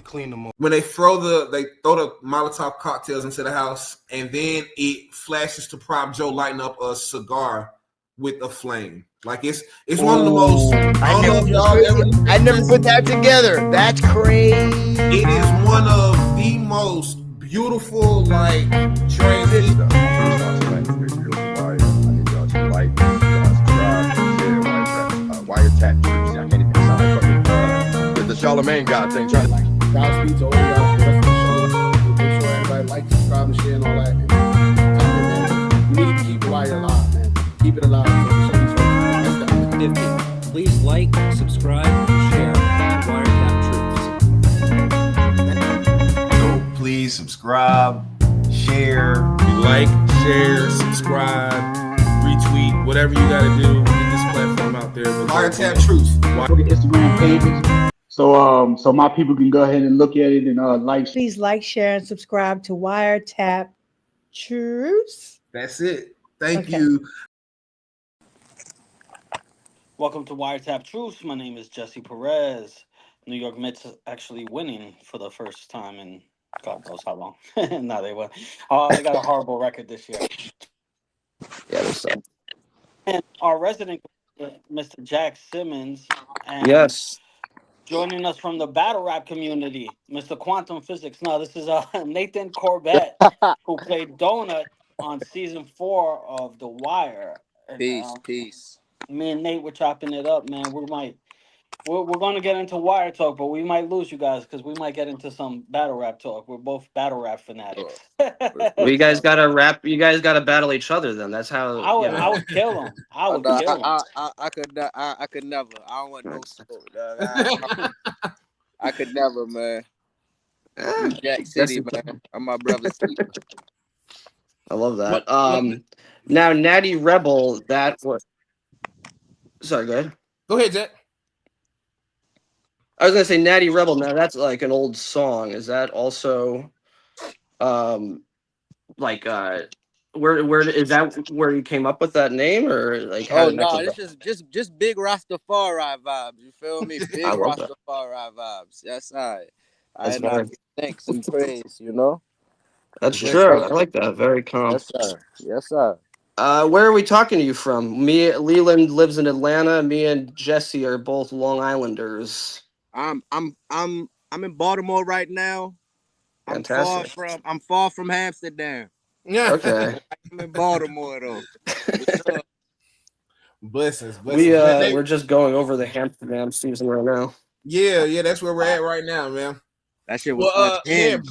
to clean them up. When they throw the Molotov cocktails into the house, and then it flashes to Prop Joe lighting up a cigar with a flame. Like it's one of the most. I never put that together. That's crazy. It is one of the most beautiful like transitions. Wiretapped Truths. I can't even sound like the Charlemagne God thing. Godspeed to all y'all for the rest of the show. Make sure everybody like, subscribe, and share, and all that. We need to keep Wire alive, man. Keep it alive. Please like, subscribe, and share Wiretapped Truths. So please subscribe, share. Like, share, subscribe, retweet, whatever you got to do. Get this platform out there. Wiretapped Truths. Instagram pages. So my people can go ahead and look at it and like. Please like, share, and subscribe to Wiretapped Truths. That's it. Thank you. Welcome to Wiretapped Truths. My name is Jesse Perez. New York Mets actually winning for the first time in God knows how long. No, they won. They got a horrible record this year. Yeah, that's so. And our resident, Mr. Jack Simmons. And Yes. joining us from the battle rap community, Mr. Quantum Physics. No, this is Nathan Corbett, who played Donut on season 4 of The Wire. And, Peace. Me and Nate were chopping it up, man. We're going to get into Wire talk, but we might lose you guys because we might get into some battle rap talk. We're both battle rap fanatics. Well, you guys gotta rap. You guys gotta battle each other. Then that's how. I would kill him. I would kill him. I could never. I don't want no smoke. I could never, man. Jack City, man. I'm my brother's keeper. I love that. Now Natty Rebel. That was. Sorry, go ahead. Go ahead, Jack. I was gonna say Natty Rebel. Now that's like an old song. Is that also, where is that where you came up with that name, or like? Oh no, it's just big Rastafari vibes. You feel me? Big Rastafari vibes. That's all right. I thanks and praise. You know. That's true. I like that. Very calm. Yes, sir. Yes, sir. Where are we talking to you from? Leland lives in Atlanta. Me and Jesse are both Long Islanders. I'm in Baltimore right now. Fantastic. I'm far from Amsterdam. Yeah. Okay. I'm in Baltimore though. Blessings. We're just going over the Amsterdam season right now. Yeah, that's where we're at right now, man. That shit was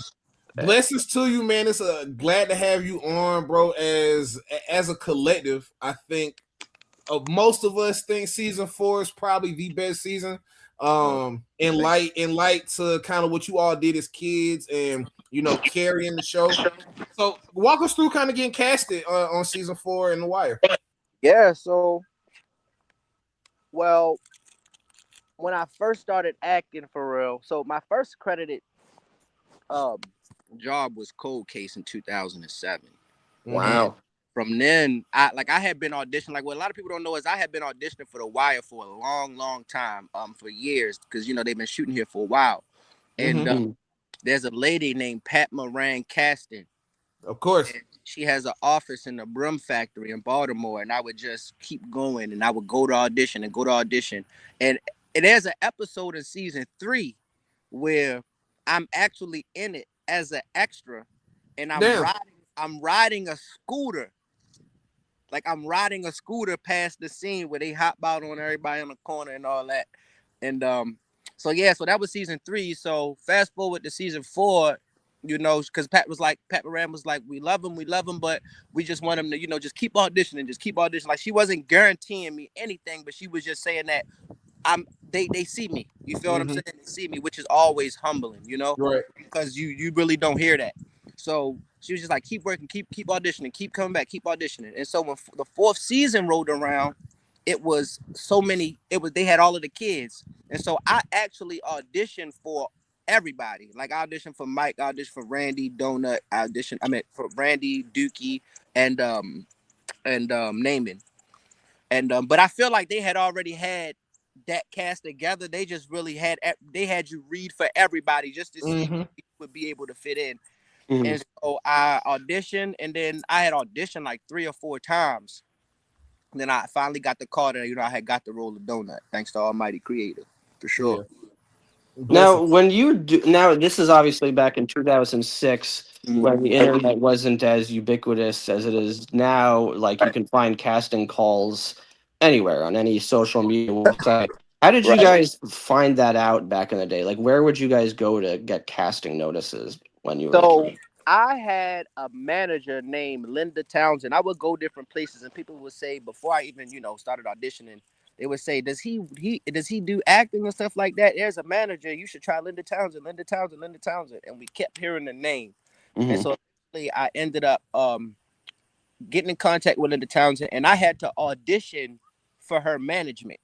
blessings to you, man. It's glad to have you on, bro. As a collective, I think most of us think season 4 is probably the best season. In light to kind of what you all did as kids, and carrying the show. So walk us through kind of getting casted on season 4 in The Wire. Yeah. So, well, when I first started acting for real, so my first credited job was Cold Case in 2007. Wow. From then, I had been auditioning. Like what a lot of people don't know is I had been auditioning for The Wire for a long time, for years, because they've been shooting here for a while. And there's a lady named Pat Moran casting. Of course. And she has an office in the Broom Factory in Baltimore, and I would just keep going, and I would go to audition. And there's an episode in season 3 where I'm actually in it as an extra, and I'm riding a scooter. Like I'm riding a scooter past the scene where they hop out on everybody in the corner and all that. And so that was season 3. So fast forward to season 4, because Pat Moran was like, we love him, but we just want him to, just keep auditioning. Like she wasn't guaranteeing me anything, but she was just saying that they see me. You feel what I'm saying? They see me, which is always humbling, right? Because you really don't hear that. So she was just like, keep working, keep auditioning, keep coming back, keep auditioning. And so when the 4th season rolled around, they had all of the kids. And so I actually auditioned for everybody. Like I auditioned for Mike, I auditioned for Randy, Donut, for Randy, Dukie, and Namond. And but I feel like they had already had that cast together. They just really had you read for everybody just to see who would be able to fit in. And so I auditioned, and then I had auditioned like 3 or 4 times. And then I finally got the call that I had got the role of Donut, thanks to Almighty Creator, for sure. Yeah. Now, when you do, now this is obviously back in 2006 when the internet wasn't as ubiquitous as it is now. Like you can find casting calls anywhere on any social media website. How did you guys find that out back in the day? Like, where would you guys go to get casting notices when you were? So I had a manager named Linda Townsend. I would go different places, and people would say before I even started auditioning, they would say, does he do acting and stuff like that? There's a manager. You should try Linda Townsend. And we kept hearing the name. And so I ended up getting in contact with Linda Townsend, and I had to audition for her management.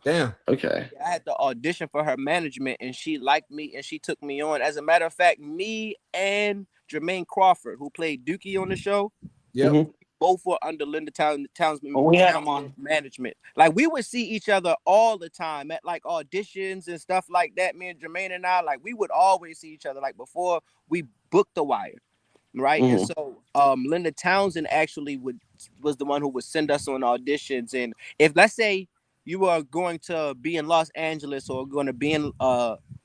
Damn. Okay. I had to audition for her management, and she liked me, and she took me on. As a matter of fact, me and Jermaine Crawford, who played Dukie on the show, both were under Linda Townsend management. Like, we would see each other all the time at like auditions and stuff like that. Me and Jermaine and I, like, we would always see each other like before we booked The Wire, right? And so Linda Townsend actually was the one who would send us on auditions. And if, let's say, you are going to be in Los Angeles or going to be in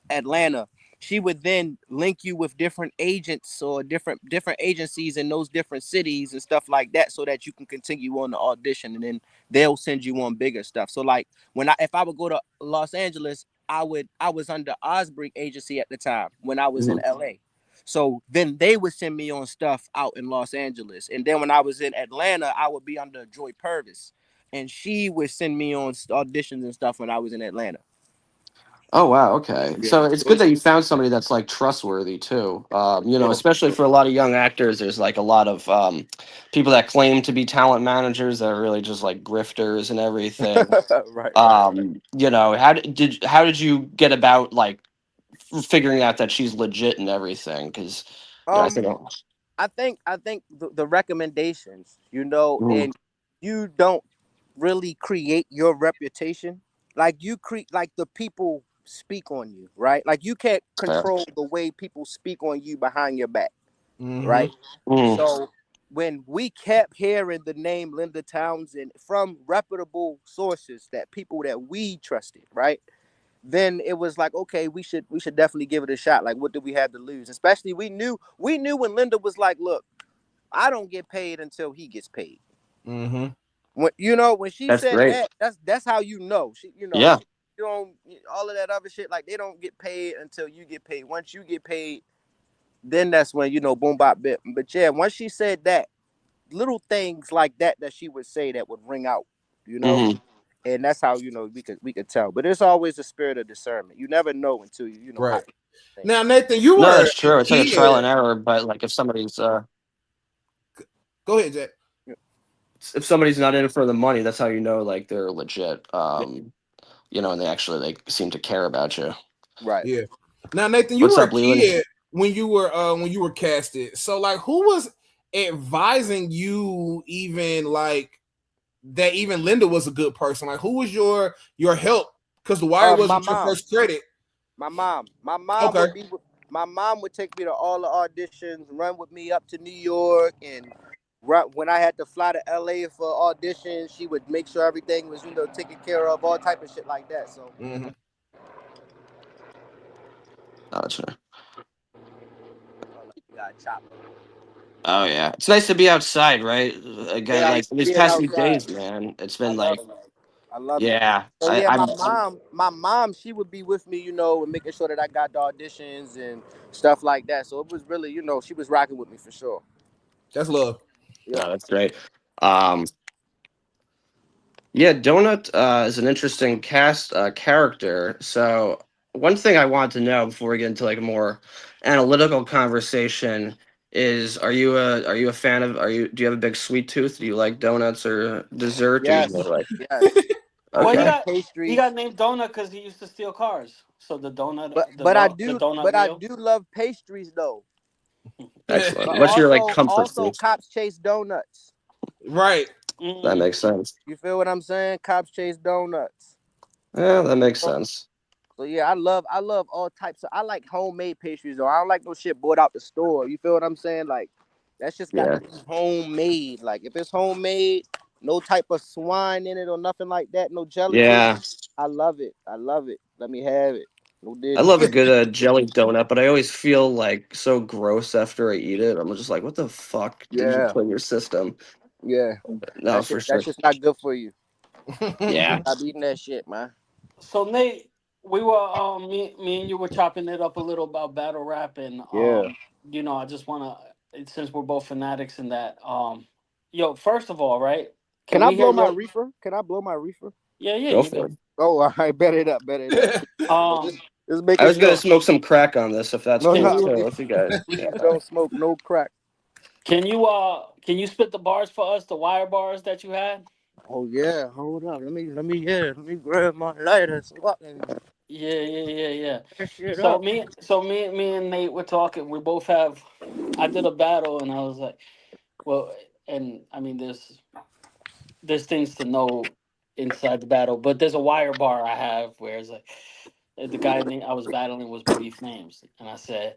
Atlanta, she would then link you with different agents or different agencies in those different cities and stuff like that, so that you can continue on the audition, and then they'll send you on bigger stuff. So like if I would go to Los Angeles, I was under Osprey Agency at the time when I was in LA. So then they would send me on stuff out in Los Angeles. And then when I was in Atlanta, I would be under Joy Purvis, and she would send me on auditions and stuff when I was in Atlanta. Oh, wow. Okay. Yeah. So it's good that you found somebody that's like trustworthy too. Especially for a lot of young actors, there's like a lot of people that claim to be talent managers that are really just like grifters and everything. Right. How did you get about like figuring out that she's legit and everything? Because I think I think the recommendations, and you don't really create your reputation. Like like the people speak on you, right? Like you can't control the way people speak on you behind your back, right? So when we kept hearing the name Linda Townsend from reputable sources, that people that we trusted, right? Then it was like, okay, we should definitely give it a shot. Like, what do we have to lose? Especially we knew when Linda was like, look, I don't get paid until he gets paid. When she said great. that's how you know. She, yeah. You don't, all of that other shit, like they don't get paid until you get paid. Once you get paid, then that's when boom bop bit. But yeah, once she said that, little things like that she would say that would ring out, and that's how we could tell. But it's always the spirit of discernment. You never know until you know. Right. Now, Nathan, you were. No, that's true. It's like a trial and error. But like if somebody's go ahead, Jack. If somebody's not in it for the money, that's how you know like they're legit. And they actually seem to care about you. Right. Yeah. Now, Nathan, you were a kid when you were casted. So like, who was advising you even like that? Even Linda was a good person. Like, who was your help? Because The Wire wasn't your first credit. My mom. My mom would take me to all the auditions, run with me up to New York, and when I had to fly to LA for auditions, she would make sure everything was, taken care of, all type of shit like that. So. Gotcha. Oh yeah, it's nice to be outside, right? Again, like these past few days, man, it's been I love it. Yeah. So my mom, she would be with me, and making sure that I got the auditions and stuff like that. So it was really, she was rocking with me for sure. That's love. Yeah, no, that's great. Donut is an interesting character. So one thing I want to know before we get into like a more analytical conversation is: Are you a fan of? Do you have a big sweet tooth? Do you like donuts or dessert? Yes. Yes. Okay. Well, he got named Donut because he used to steal cars. So the donut. But I do love pastries though. Excellent. But What's your like comfort also food? cops chase donuts. Right. That makes sense. You feel what I'm saying? Cops chase donuts. Yeah, that makes sense. So yeah, I love all types of. I like homemade pastries though. I don't like no shit bought out the store. You feel what I'm saying? Like that's just got Yeah. to be homemade. Like if it's homemade, no type of swine in it or nothing like that. No jelly. Yeah. I love it. I love it. Let me have it. No I diddy. love a good jelly donut, but I always feel like so gross after I eat it. I'm just like, what the fuck did you Yeah. put in your system? Yeah. No, for sure. That's just not good for you. Yeah. Stop eating that shit, man. So Nate, we were me and you were chopping it up a little about battle rap, and Yeah. you know, I just wanna, since we're both fanatics in that, yo, first of all, right? Can Can I we hear blow my your? reefer? Can I blow my reefer? Yeah, Go you for good. it. Oh, all right. Bet it up. Bet it up. Just I making was gonna sure. smoke some crack on this if that's No, cool no. too. If you guys, Please don't smoke no crack. Can you spit the bars for us, the wire bars that you had? Oh yeah. Hold up. Let me grab my lighter. Yeah. That shit So up. me and Nate were talking. We both have. I did a battle, and I was like, well, and I mean, there's things to know inside the battle, but there's a wire bar I have where it's like the guy I was battling was Boogie Flames, and I said,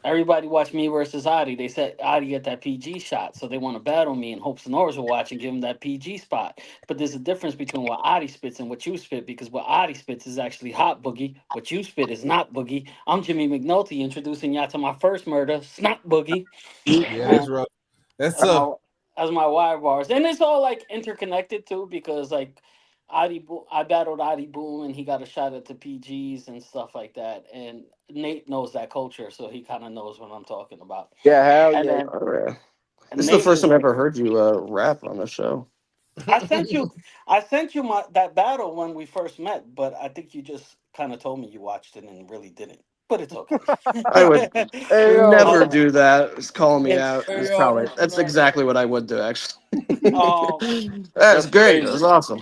everybody watch me versus Adi. They said Adi get that PG shot, so they want to battle me, and Hope Sonoras will watch and give him that PG spot. But there's a difference between what Adi spits and what you spit, because what Adi spits is actually hot boogie. What you spit is not boogie. I'm Jimmy McNulty introducing y'all to my first murder, Snot Boogie. Yeah, that's rough. That's That's tough. my that's my wire bars, and it's all like interconnected too, because like I battled Adi Boom, and he got a shot at the PGs and stuff like that, and Nate knows that culture, so he kind of knows what I'm talking about. Yeah, hell And yeah. then all right. and This is the Nate first is time I like, ever heard you rap on the show. I sent you my that battle when we first met, but I think you just kind of told me you watched it and really didn't. But it's okay. I would Hey never yo. do that. It's calling me It's out. Hey It's yo. probably Listen that's up. exactly what I would do actually. um That's That's great. crazy. That's awesome.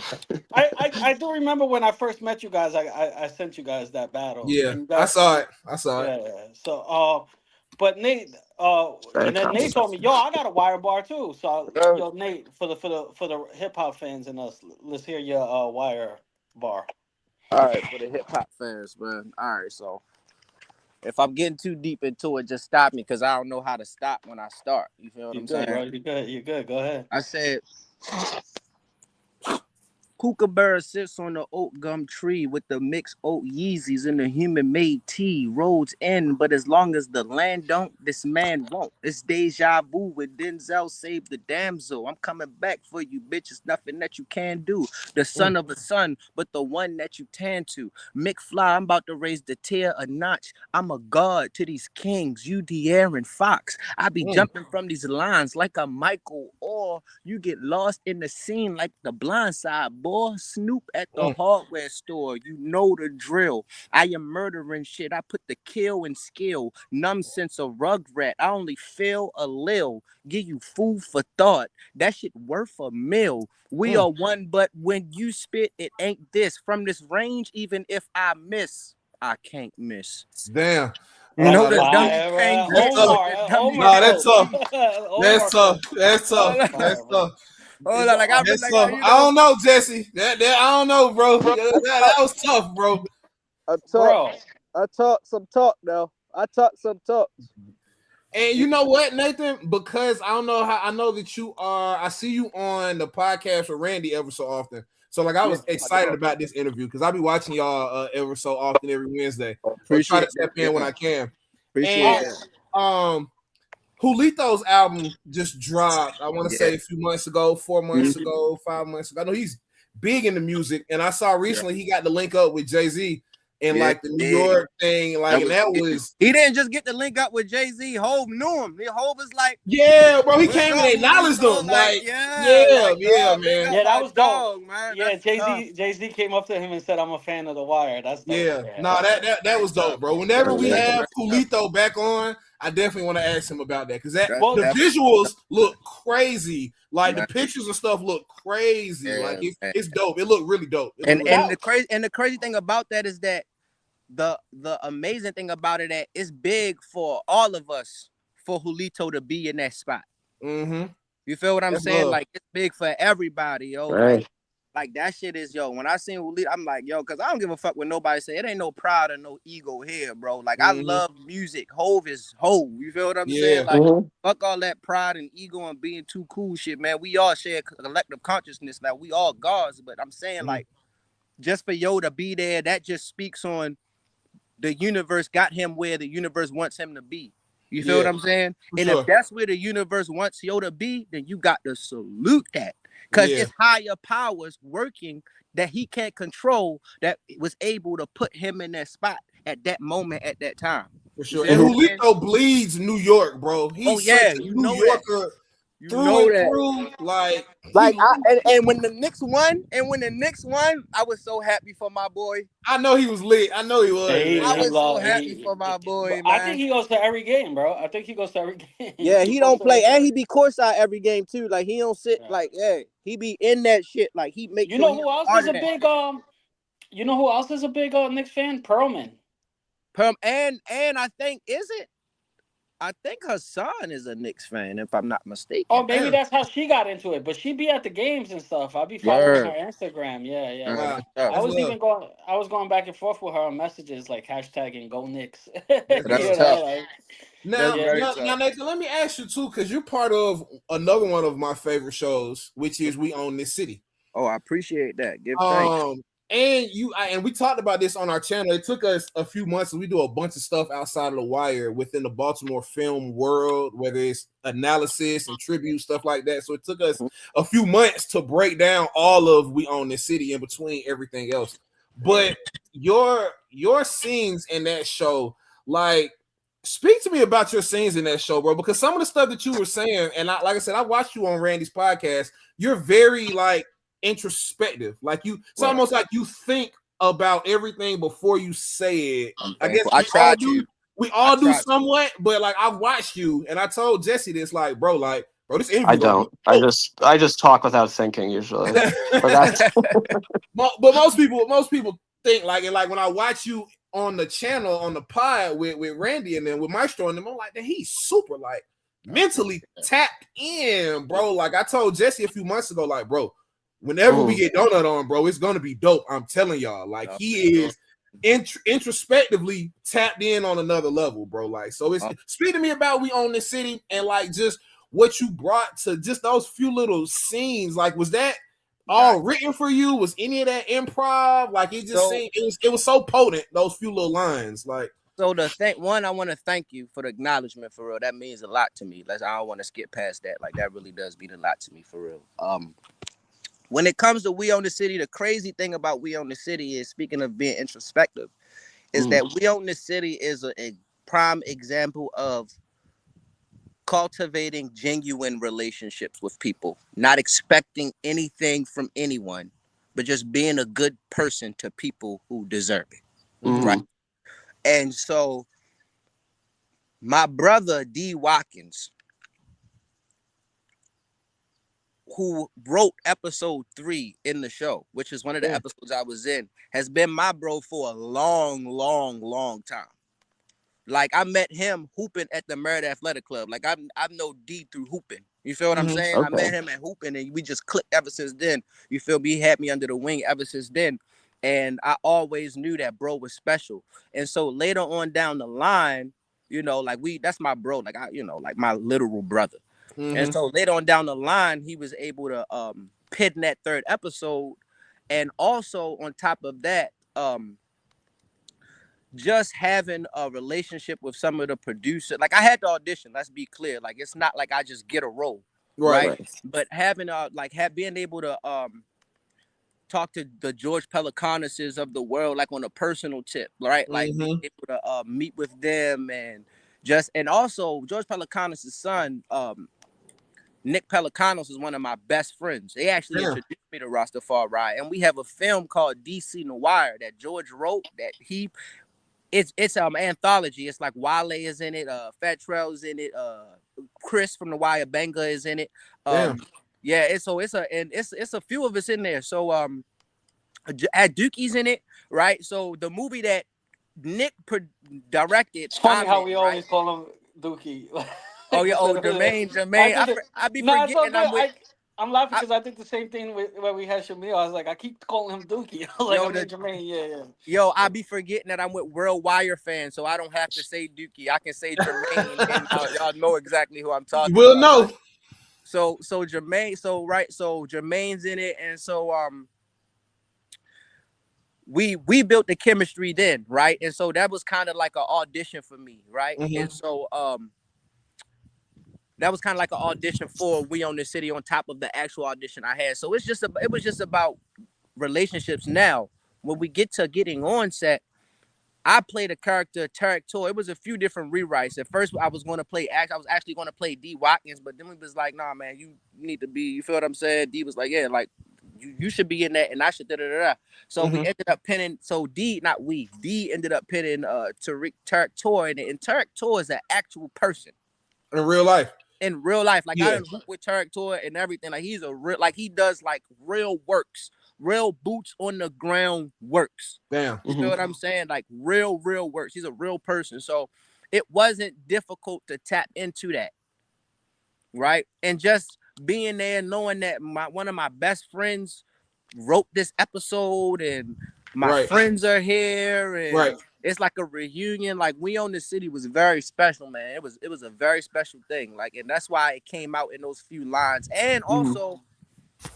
I do remember when I first met you guys. I sent you guys that battle, Yeah, and you I guys, saw it. I saw it. yeah. So but Nate, Very and then Nate told me, complicated. yo, I got a wire bar too. So Uh, yo, Nate, for the hip hop fans and us, let's hear your wire bar. all right, for the hip hop fans, man. All right, so if I'm getting too deep into it, just stop me because I don't know how to stop when I start. You feel what You I'm good, saying? bro? You good? You good? Go ahead. I said Kookaburra sits on the oat gum tree with the mixed oat Yeezys in the human made tea. Roads end, but as long as the land don't, this man won't. It's deja vu with Denzel saved the damsel. I'm coming back for you, bitch. It's nothing that you can do. The son of a son, but the one that you tan to. McFly, I'm about to raise the tier a notch. I'm a god to these kings. You De'Aaron Fox. I be jumping from these lines like a Michael, or you get lost in the scene like the Blind Side, boy. Snoop at the hardware store. You know the drill. I am murdering shit. I put the kill in skill. Numb sense of rugrat. I only feel a lil. Give you food for thought. That shit worth a meal. We are one, but when you spit, it ain't this. From this range, even if I miss, I can't miss. Damn. No, Oh, the that's dummy Fire, can't get with Omar, the dummy. Omar no, that's flow. tough. Omar That's tough. flow. That's tough. Hold on, Fire, That's bro. tough. hold on. Like I was That's like, tough. you I know, don't know, Jesse. That I don't know, bro. That was tough, bro. Bro, I talk some talk now. I talk some talk. And you know what, Nathan? Because I don't know how I know that you are. I see you on the podcast with Randy ever so often. So like I was excited about this interview because I'll be watching y'all ever so often every Wednesday. So try to step in when I can. Appreciate And Julito's album just dropped. I want to say a few months ago, 4 months ago, 5 months ago. I know he's big into music, and I saw recently he got to link up with Jay-Z in like the New York thing, like, and that was he didn't just get to link up with Jay-Z. Hove knew him. Hove was like, yeah, bro. He what's came up, and acknowledged Julito? them, Like, like yeah, big man, up yeah, that my was dope. dog, man. Yeah, That's tough. Jay Z came up to him and said, "I'm a fan of The Wire." That's dope. yeah. Yeah, No, that was dope, bro. Whenever we That's have tough. Julito back on, I definitely want to ask him about that because that That's Well, the definitely visuals look crazy. Like the man. pictures and stuff look crazy. Yeah, Like man. it's dope. It looked really dope. It And looked really dope. the crazy thing about that is that the amazing thing about it that it's big for all of us for Julito to be in that spot. Mm-hmm. You feel what I'm That's saying? love. Like it's big for everybody, yo. Right. Like Like that shit is when I seen Waleed, I'm like, yo, cause I don't give a fuck what nobody say. It ain't no pride or no ego here, bro. Like I love music. Hove is Hove. You feel what I'm saying? Like fuck all that pride and ego and being too cool shit, man. We all share collective consciousness. Like we all gods, but I'm saying like just for Yo to be there, that just speaks on the universe got him where the universe wants him to be. You feel what I'm saying? And if that's where the universe wants Yo to be, then you got to salute that. Because it's higher powers working that he can't control that was able to put him in that spot at that moment, at that time. For sure. And Julito bleeds New York, bro. He's such a New Yorker through and through. Like and when the Knicks won, I was so happy for my boy. I know he was lit. I know he was. I was so happy for my boy, man. I think he goes to every game, bro. I think he goes to every game. Yeah, he don't play, and he be courtside every game too. Like he don't sit like, he be in that shit. Like he make. You know who else is a big You know who else is a big Knicks fan? Perlman. And I think I think her son is a Knicks fan, if I'm not mistaken. Oh, maybe that's how she got into it. But she be at the games and stuff. I be following her Instagram. Yeah. I was going back and forth with her on messages like hashtagging Go Knicks. That's tough. Now, Nathan, let me ask you too, because you're part of another one of my favorite shows, which is We Own This City. Oh, I appreciate that. Give thanks. And we talked about this on our channel. It took us a few months. We do a bunch of stuff outside of the wire within the Baltimore film world, whether it's analysis and tribute, stuff like that. So it took us a few months to break down all of We Own This City in between everything else. But your scenes in that show, like, speak to me about your scenes in that show, bro, because some of the stuff that you were saying, and like I said, I watched you on Randy's podcast. You're very like introspective, like it's almost like you think about everything before you say it. I guess we all do somewhat, but like I've watched you, and I told Jesse this, like, bro, this interview. I don't. I just talk without thinking usually. But most people think like, and like when I watch you on the channel on the pod with Randy and then with Maestro and them, I'm like, he's super like mentally tapped in, bro. Like I told Jesse a few months ago, like, bro, whenever we get Donut on, bro, it's gonna be dope. I'm telling y'all, like he is introspectively tapped in on another level, bro. Like, so it's speak to me about We Own This City and like just what you brought to just those few little scenes. Like, was that all written for you? Was any of that improv? Like, it just seemed it was so potent. Those few little lines, like. So I want to thank you for the acknowledgement, for real. That means a lot to me. I don't want to skip past that. Like, that really does mean a lot to me, for real. When it comes to We Own the City, the crazy thing about We Own the City is, speaking of being introspective, is that We Own the City is a prime example of cultivating genuine relationships with people, not expecting anything from anyone, but just being a good person to people who deserve it, right? And so my brother, D. Watkins, who wrote episode 3 in the show, which is one of the episodes I was in, has been my bro for a long, long, long time. Like, I met him hooping at the Merit Athletic Club. Like, I know D through hooping. You feel what I'm saying? Okay. I met him at hooping, and we just clicked ever since then. You feel me? He had me under the wing ever since then. And I always knew that bro was special. And so later on down the line, like that's my bro, like like my literal brother. And so later on down the line, he was able to pin that 3rd episode. And also on top of that, just having a relationship with some of the producers. Like, I had to audition, let's be clear. Like, it's not like I just get a role, right? But having being able to talk to the George Pelicanuses of the world, like on a personal tip, right? Like being able to meet with them, and also George Pelicanos' son, Nick Pelicanos, is one of my best friends. They actually introduced me to Rastafari, and we have a film called DC Noir that George wrote. That it's anthology. It's like Wale is in it, Fat Trell is in it, Chris from the Wire Benga is in it. It's a few of us in there. So at Dukie's in it, right? So the movie that Nick directed. It's funny how we always call him Dukie. Oh yeah, Jermaine. I be forgetting. I'm laughing because I think the same thing when we had Shamil. I was like, I keep calling him Dukie. I was like, I mean, Jermaine, yeah. Yo, I be forgetting that I'm with World Wire fans, so I don't have to say Dukie. I can say Jermaine, and y'all know exactly who I'm talking You will about. know. So Jermaine, so Jermaine's in it, and so we built the chemistry then, right? And so that was kind of like an audition for me, right? Mm-hmm. And so that was kind of like an audition for We Own the City on top of the actual audition I had. So it was just about relationships. Now, when we get to getting on set, I played a character, Tarek Tor. It was a few different rewrites. At first, I was actually going to play D. Watkins, but then we was like, nah, man, you need to be, you feel what I'm saying? D was like, yeah, like, you should be in that, and I should da-da-da-da. So we ended up pinning, D ended up pinning Tarek Tor, and Tarek Tor is an actual person. In real life. Like I done hoop with Tarek Tor and everything. Like he's a real, like he does like real works, real boots on the ground works. Damn. You feel what I'm saying? Like real works. He's a real person. So it wasn't difficult to tap into that. Right. And just being there, knowing that one of my best friends wrote this episode and my friends are here and it's like a reunion. Like We Own the City was very special, man. It was a very special thing. Like, and that's why it came out in those few lines. And also,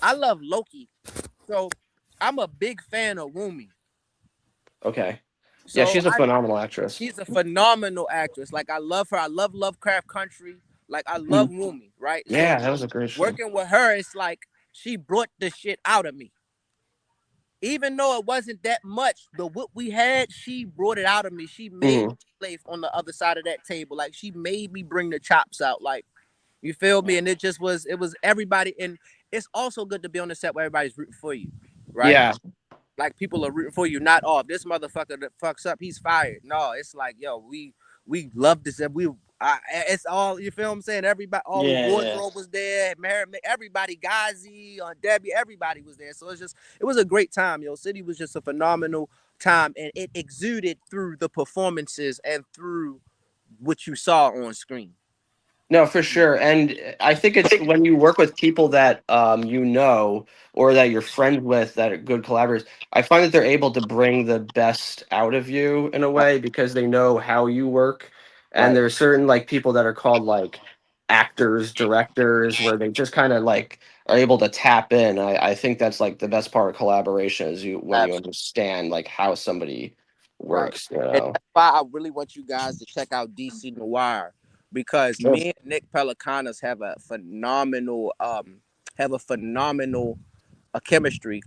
I love Loki, so I'm a big fan of Wunmi. Okay. So yeah, she's a phenomenal actress. She's a phenomenal actress. Like I love her. I love Lovecraft Country. Like I love Wunmi, right? Yeah, that was a great show. Working with her, it's like she brought the shit out of me. Even though it wasn't that much, what we had, she brought it out of me. She made me play on the other side of that table. Like she made me bring the chops out. Like, you feel me? And it was everybody. And it's also good to be on the set where everybody's rooting for you, right? Yeah. Like people are rooting for you, not off. This motherfucker that fucks up, he's fired. No, it's like, yo, we love this. It's all, you feel what I'm saying? Everybody, all the wardrobe was there. Everybody, Ghazi, Debbie, everybody was there. So it was a great time. Yo, City was just a phenomenal time, and it exuded through the performances and through what you saw on screen. No, for sure. And I think it's when you work with people that you know or that you're friends with that are good collaborators, I find that they're able to bring the best out of you in a way because they know how you work. And there are certain like people that are called like actors, directors, where they just kind of like are able to tap in. I think that's like the best part of collaboration is when you understand like how somebody works. You know? And that's why I really want you guys to check out DC Noir. Because me and Nick Pelicanos have a phenomenal chemistry.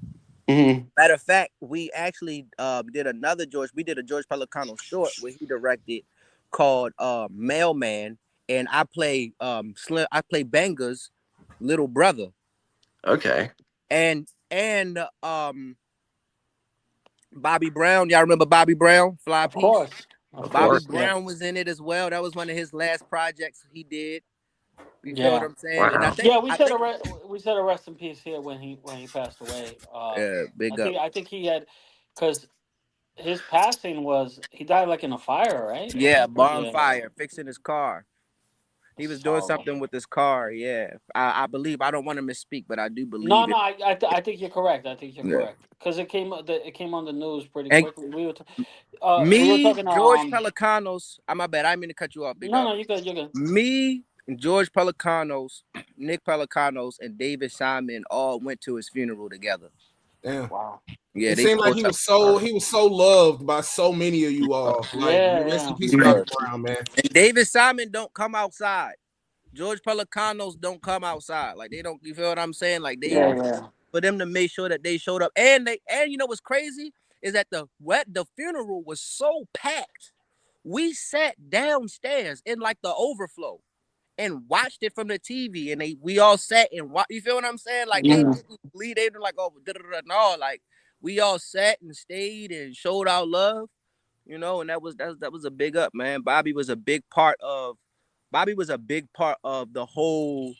Matter of fact, we actually did a George Pelicano short where he directed called Mailman, and I play Banga's little brother. Okay. And Bobby Brown, y'all remember Bobby Brown? Fly Piece? Of course. Bobby Brown was in it as well. That was one of his last projects he did. You feel what I'm saying? Wow. And I think, we said a rest in peace here when he passed away. Big up. I think he had, because his passing was he died like in a fire, right? Yeah, bonfire, fixing his car. He was doing something with his car. Yeah, I believe. I don't want to misspeak, but I do believe. No, I think you're correct. Correct because it came on the news pretty quickly. We were talking George Pelicanos. My bad. I didn't mean to cut you off. No, you're good. Me and George Pelicanos, Nick Pelicanos, and David Simon all went to his funeral together. Damn. Wow. Yeah, it seemed like he was so loved by so many of you all. Like, rest in peace, Bobby Brown, man. And David Simon don't come outside. George Pelicanos don't come outside. Like they don't. You feel what I'm saying? Like they for them to make sure that they showed up. And you know what's crazy is that the funeral was so packed. We sat downstairs in like the overflow and watched it from the TV, and we all sat and watched. You feel what I'm saying? Like they didn't leave. They didn't like no. Like we all sat and stayed and showed our love, you know. And that was a big up, man. Bobby was a big part of the whole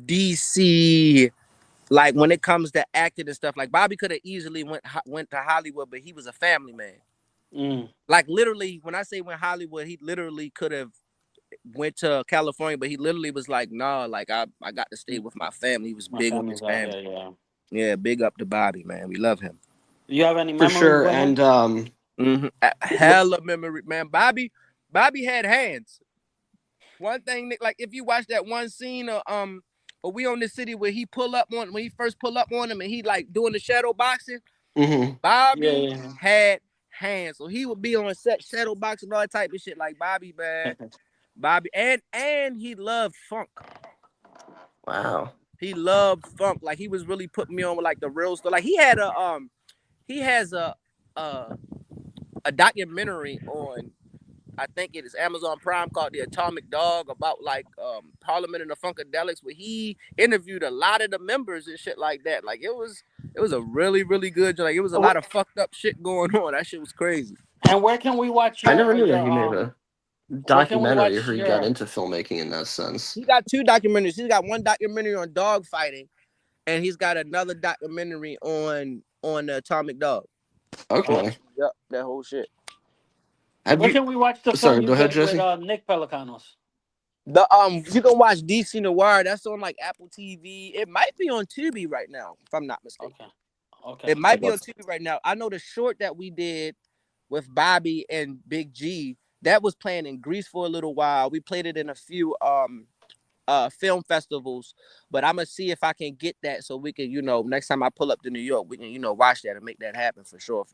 DC. Like when it comes to acting and stuff, like Bobby could have easily went to Hollywood, but he was a family man. Like literally, when I say went Hollywood, he literally could have went to California, but he literally was like, nah, like I got to stay with my family. He was My big on his family's out family. here, yeah. Yeah, big up to Bobby, man. We love him. You have any For memories sure. with him? And Hella memory, man. Bobby had hands. One thing, like if you watch that one scene of We Own This City where he first pull up on him and he like doing the shadow boxing. Bobby had hands, so he would be on set shadow boxing and all that type of shit. Like Bobby, man. Bobby, and he loved funk. Wow. He loved funk. Like he was really putting me on with like the real stuff. Like he has a documentary on, I think it is Amazon Prime, called The Atomic Dog, about like Parliament and the Funkadelics, where he interviewed a lot of the members and shit like that. Like it was a really, really good, like it was a lot of fucked up shit going on. That shit was crazy. And where can we watch your, I never knew that he made a documentary where he got into filmmaking in that sense. He got 2 documentaries. He's got one documentary on dog fighting, and he's got another documentary on the Atomic Dog. Okay. Yep, that whole shit. Where can we watch the film go ahead, Jesse. with Nick Pelicanos? You can watch DC Noir. That's on like Apple TV. It might be on Tubi right now, if I'm not mistaken. Okay. It might be on Tubi right now. I know the short that we did with Bobby and Big G, that was playing in Greece for a little while. We played it in a few film festivals, but I'm gonna see if I can get that so we can, next time I pull up to New York, we can, watch that and make that happen for sure.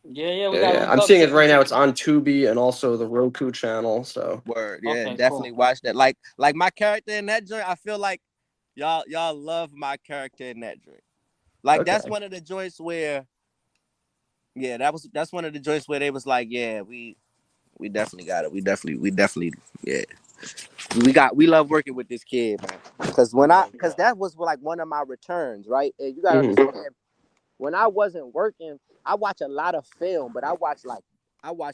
Yeah. I'm seeing it right now. It's on Tubi and also the Roku channel. So word, yeah, definitely watch that. Like my character in that joint, I feel like y'all love my character in that joint. Like that's one of the joints where, that's one of the joints where they was like, yeah, we definitely got it. We definitely, yeah. We love working with this kid, man. Because that was like one of my returns, right? And you gotta understand, when I wasn't working, I watch a lot of film, but I watch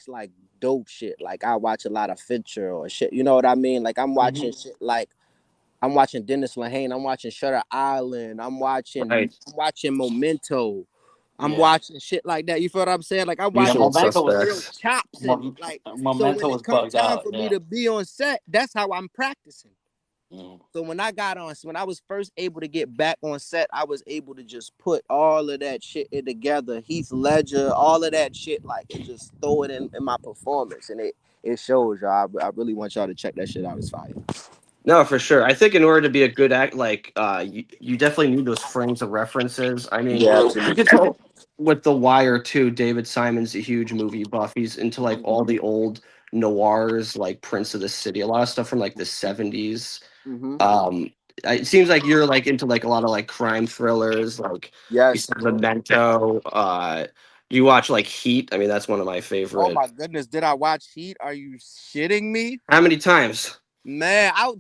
like dope shit. Like I watch a lot of Fincher or shit. You know what I mean? Like I'm watching shit like I'm watching Dennis Lehane. I'm watching Shutter Island. I'm watching Memento. I'm watching shit like that. You feel what I'm saying? Like I'm watching real chops and like. Memento so when was it comes bugged time out, for me to be on set, that's how I'm practicing. So when I was first able to get back on set, I was able to just put all of that shit together. Heath Ledger, all of that shit, like and just throw it in my performance, and it shows y'all. I really want y'all to check that shit out. It's fire. No, for sure. I think in order to be a good act, like you definitely need those frames of references. I mean, you could tell with The Wire too. David Simon's a huge movie buff. He's into like all the old noirs, like Prince of the City, a lot of stuff from like the 70s. It seems like you're like into like a lot of like crime thrillers, like Memento. You watch like Heat. I mean, that's one of my favorite. Oh my goodness, did I watch Heat? Are you shitting me? How many times? Man, I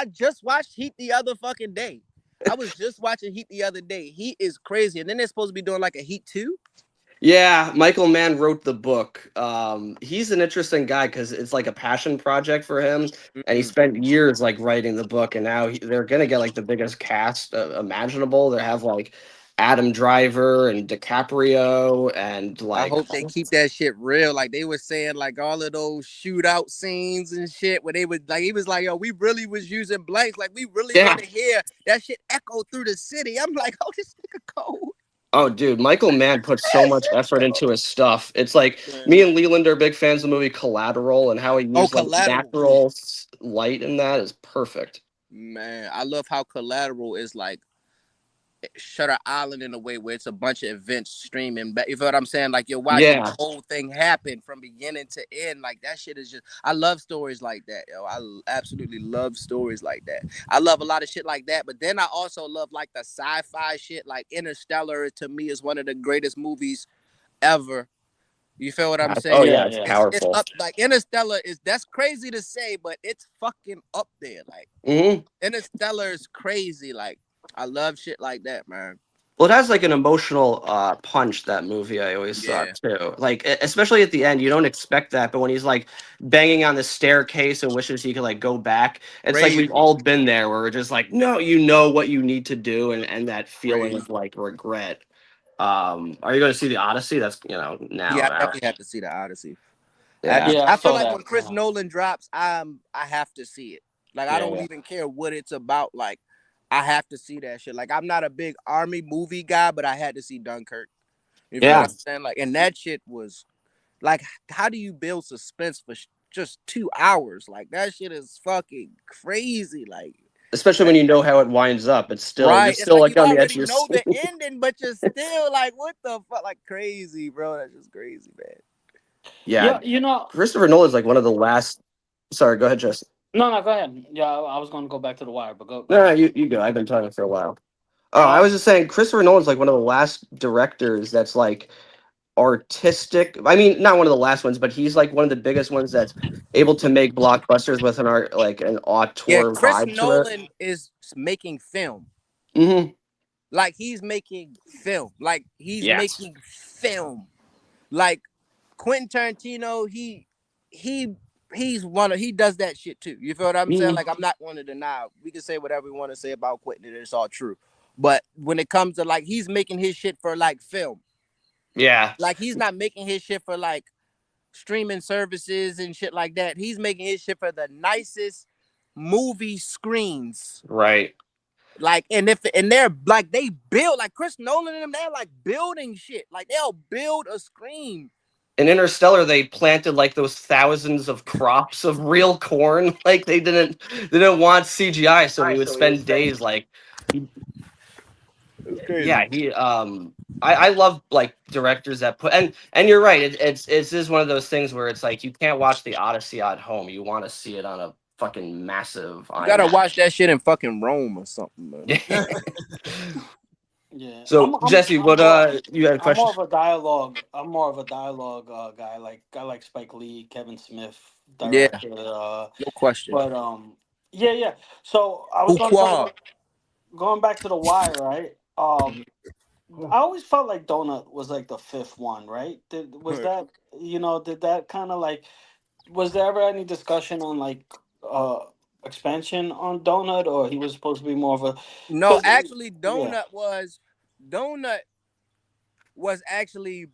just watched Heat the other fucking day. I was just watching Heat the other day. Heat is crazy, and then they're supposed to be doing like a Heat 2. Yeah, Michael Mann wrote the book. He's an interesting guy because it's like a passion project for him, and he spent years like writing the book, and now they're gonna get like the biggest cast imaginable. They have like Adam Driver and DiCaprio, and like I hope they keep that shit real. Like they were saying, like all of those shootout scenes and shit where they would like he was like, yo, we really was using blanks, like we really want to hear that shit echo through the city. I'm like, oh, this nigga cold. Oh, dude, Michael Mann puts so much effort into his stuff. It's like me and Leland are big fans of the movie Collateral, and how he used like natural light in that is perfect. Man, I love how Collateral is like Shutter Island in a way where it's a bunch of events streaming back. You feel what I'm saying? Like you're watching the whole thing happen from beginning to end. Like that shit is just, I love stories like that, yo. I absolutely love stories like that. I love a lot of shit like that, but then I also love like the sci-fi shit. Like Interstellar to me is one of the greatest movies ever. You feel what I'm saying? Oh yeah, it's powerful. It's up, like Interstellar that's crazy to say, but it's fucking up there. Like Interstellar is crazy. Like I love shit like that, man. Well, it has like an emotional punch, that movie, I always thought too. Like, especially at the end, you don't expect that, but when he's like banging on the staircase and wishes he could like go back, it's like we've all been there where we're just like, no, you know what you need to do, and that feeling of like regret. Are you going to see the Odyssey? That's now. Yeah, I definitely have to see the Odyssey. Yeah. I feel saw like that. when Chris Nolan drops, I have to see it. Like I don't even care what it's about. Like I have to see that shit. Like I'm not a big army movie guy, but I had to see Dunkirk. You know what I'm saying? Like, and that shit was like, how do you build suspense for just 2 hours? Like that shit is fucking crazy. Like, especially when you know how it winds up, you're it's still like you on the edge already of your know seat. the ending, but you're still like, what the fuck? Like crazy, bro. That's just crazy, man. Yeah, you know, Christopher Nolan is like one of the last. Sorry, go ahead, Jesse. no, go ahead. Yeah, I was going to go back to the wire, but go. No, you go. I've been talking for a while. Oh, I Um, was just saying, Christopher Nolan's like one of the last directors that's like artistic. I mean, not one of the last ones, but he's like one of the biggest ones that's able to make blockbusters with an art, like an Yeah, auteur Chris vibe to it. Nolan is making film. Mm-hmm. Like he's making film. Like he's Yes. making film. Like Quentin Tarantino, he does that shit too. You feel what I'm saying? Like I'm not one to deny. We can say whatever we want to say about Quentin, and it's all true. But when it comes to like he's making his shit for like film. Yeah. Like he's not making his shit for like streaming services and shit like that. He's making his shit for the nicest movie screens. Right. Like, and they're like, they build like Chris Nolan and them, they're like building shit. Like they'll build a screen. In Interstellar, they planted like those thousands of crops of real corn. Like they didn't want CGI, so we would spend days like. It's crazy. Yeah, I love like directors that put and you're right. It's just one of those things where it's like you can't watch the Odyssey at home. You want to see it on a fucking massive. You gotta watch that shit in fucking Rome or something, man. Yeah. So Jesse, you had a question? I'm more of a dialogue guy. Like I like Spike Lee, Kevin Smith, Yeah. director. No question. But yeah. So I was going back to the Wire, right? I always felt like Donut was like the fifth one, right? Did that kind of like, was there ever any discussion on like expansion on Donut, or he was supposed to be more of a? No, actually, Donut was actually.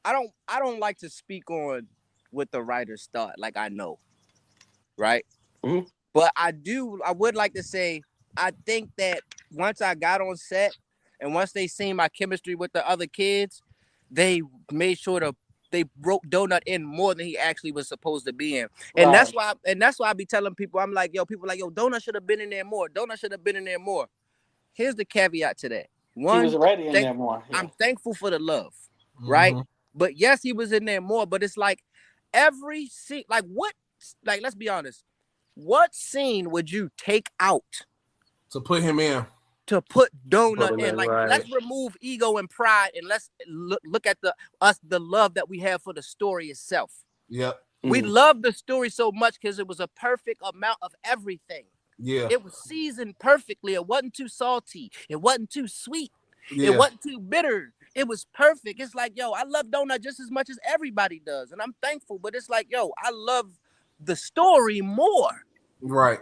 I don't like to speak on what the writers thought. Like I know, right? Mm-hmm. But I would like to say, I think that once I got on set and once they seen my chemistry with the other kids, they made sure they wrote Donut in more than he actually was supposed to be in. And that's why I be telling people, I'm like, people like, Donut should have been in there more. Donut should have been in there more. Here's the caveat to that. One, he was already in there more. Yeah. I'm thankful for the love, right? But yes, he was in there more, but it's like every scene, like let's be honest. What scene would you take out to put him in? To put Donut in? Like, let's remove ego and pride, and let's look at the love that we have for the story itself. Yep. We love the story so much because it was a perfect amount of everything. Yeah. It was seasoned perfectly. It wasn't too salty. It wasn't too sweet. Yeah. It wasn't too bitter. It was perfect. It's like, I love Donut just as much as everybody does, and I'm thankful. But it's like, I love the story more. Right.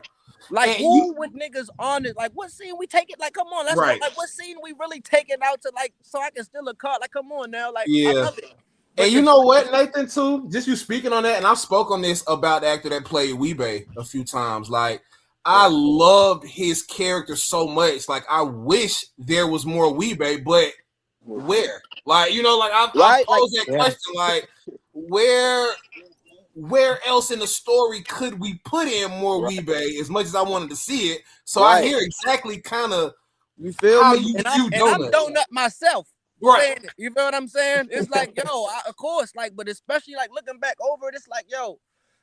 Like, who with niggas on it? Like, what scene we take it? Like, come on, let's go. Like, what scene we really taking out to, like, so I can steal a car? Like, come on now. Like, I love it. But and you know what, Nathan, too? Just you speaking on that, and I've spoke on this about the actor that played Weebay a few times. Like, I loved his character so much. Like, I wish there was more Weebay, but where? Like, I posed that question. Like, where else in the story could we put in more Weebay as much as I wanted to see it? So I hear exactly kind of you feel how me? you and view I'm Donut myself. Right. You feel what I'm saying? It's like, of course, like, but especially like looking back over it, it's like,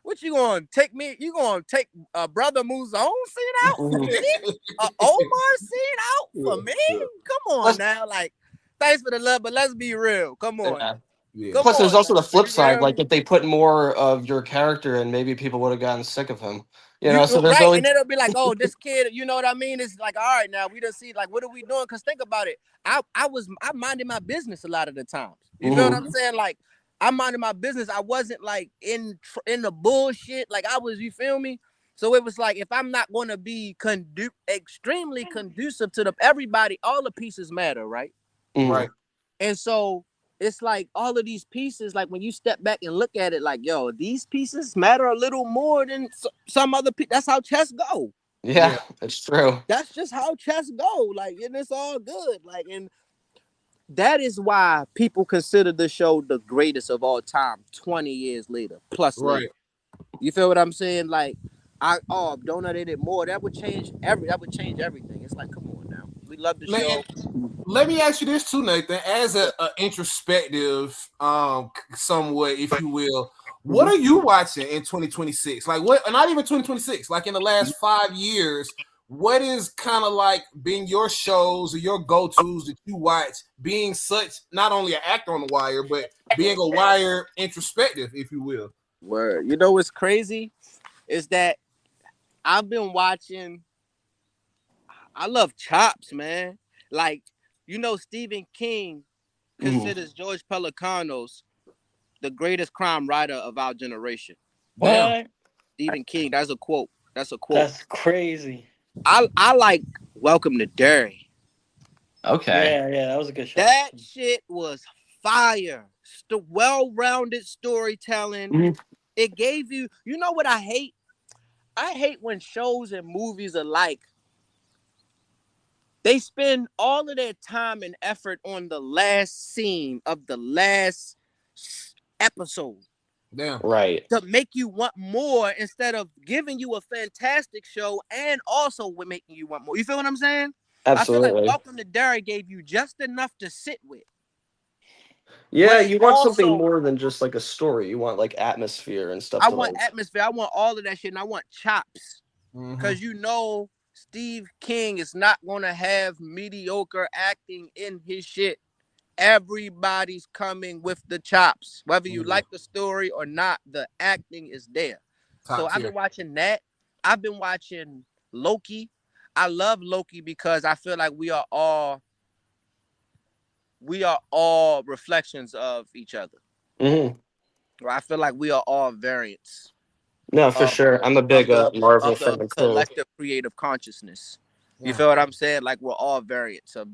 what you gonna take me? You gonna take Brother Moon's own scene out for me? Omar scene out for me? Come on now, like, thanks for the love, but let's be real. Come on. Yeah. Plus, there's also the flip side. Like, if they put more of your character in, maybe people would have gotten sick of him. So there's and it'll be like, this kid, you know what I mean? It's like, all right, now we don't see, like, what are we doing? Because think about it. I minded my business a lot of the times. You feel what I'm saying? Like, I minded my business. I wasn't like in the bullshit. Like, I was, you feel me? So it was like, if I'm not going to be extremely conducive to everybody, all the pieces matter, right? Right. And so it's like all of these pieces, like when you step back and look at it, like, yo, these pieces matter a little more than some other people. That's how chess go. Yeah, it's true. That's just how chess go. Like, and it's all good. Like, and that is why people consider the show the greatest of all time 20 years later, plus Right. later. You feel what I'm saying? Like, donated it more. That would change everything. It's like, come on now. We love the show. Let me ask you this too, Nathan. As a introspective, somewhat, if you will, what are you watching in 2026? Like, what? Not even 2026. Like in the last 5 years, what is kind of like being your shows or your go-tos that you watch? Being such not only an actor on the wire, but being a wire introspective, if you will. Word. You know what's crazy is that I've been watching. I love Chops, man. Like, you know, Stephen King considers George Pelecanos the greatest crime writer of our generation. What? Stephen King. That's a quote. That's crazy. I like Welcome to Derry. Okay. Yeah, that was a good show. That shit was fire. The well-rounded storytelling. It gave you. You know what I hate? I hate when shows and movies are like, they spend all of their time and effort on the last scene of the last episode. Damn. Right. To make you want more instead of giving you a fantastic show and also making you want more. You feel what I'm saying? Absolutely. I feel like Welcome to Derry gave you just enough to sit with. Yeah, you want also, something more than just like a story. You want like atmosphere and stuff. I want atmosphere. I want all of that shit, and I want chops. Because Mm-hmm. you know Steve King is not going to have mediocre acting in his shit. Everybody's coming with the chops. Whether you like the story or not, the acting is there. So I've been watching that. I've been watching Loki. I love Loki because I feel like we are all reflections of each other. Or I feel like we are all variants. No, for sure. I'm a big Marvel of the fan too. collective creative consciousness. You feel what I'm saying? Like we're all variants of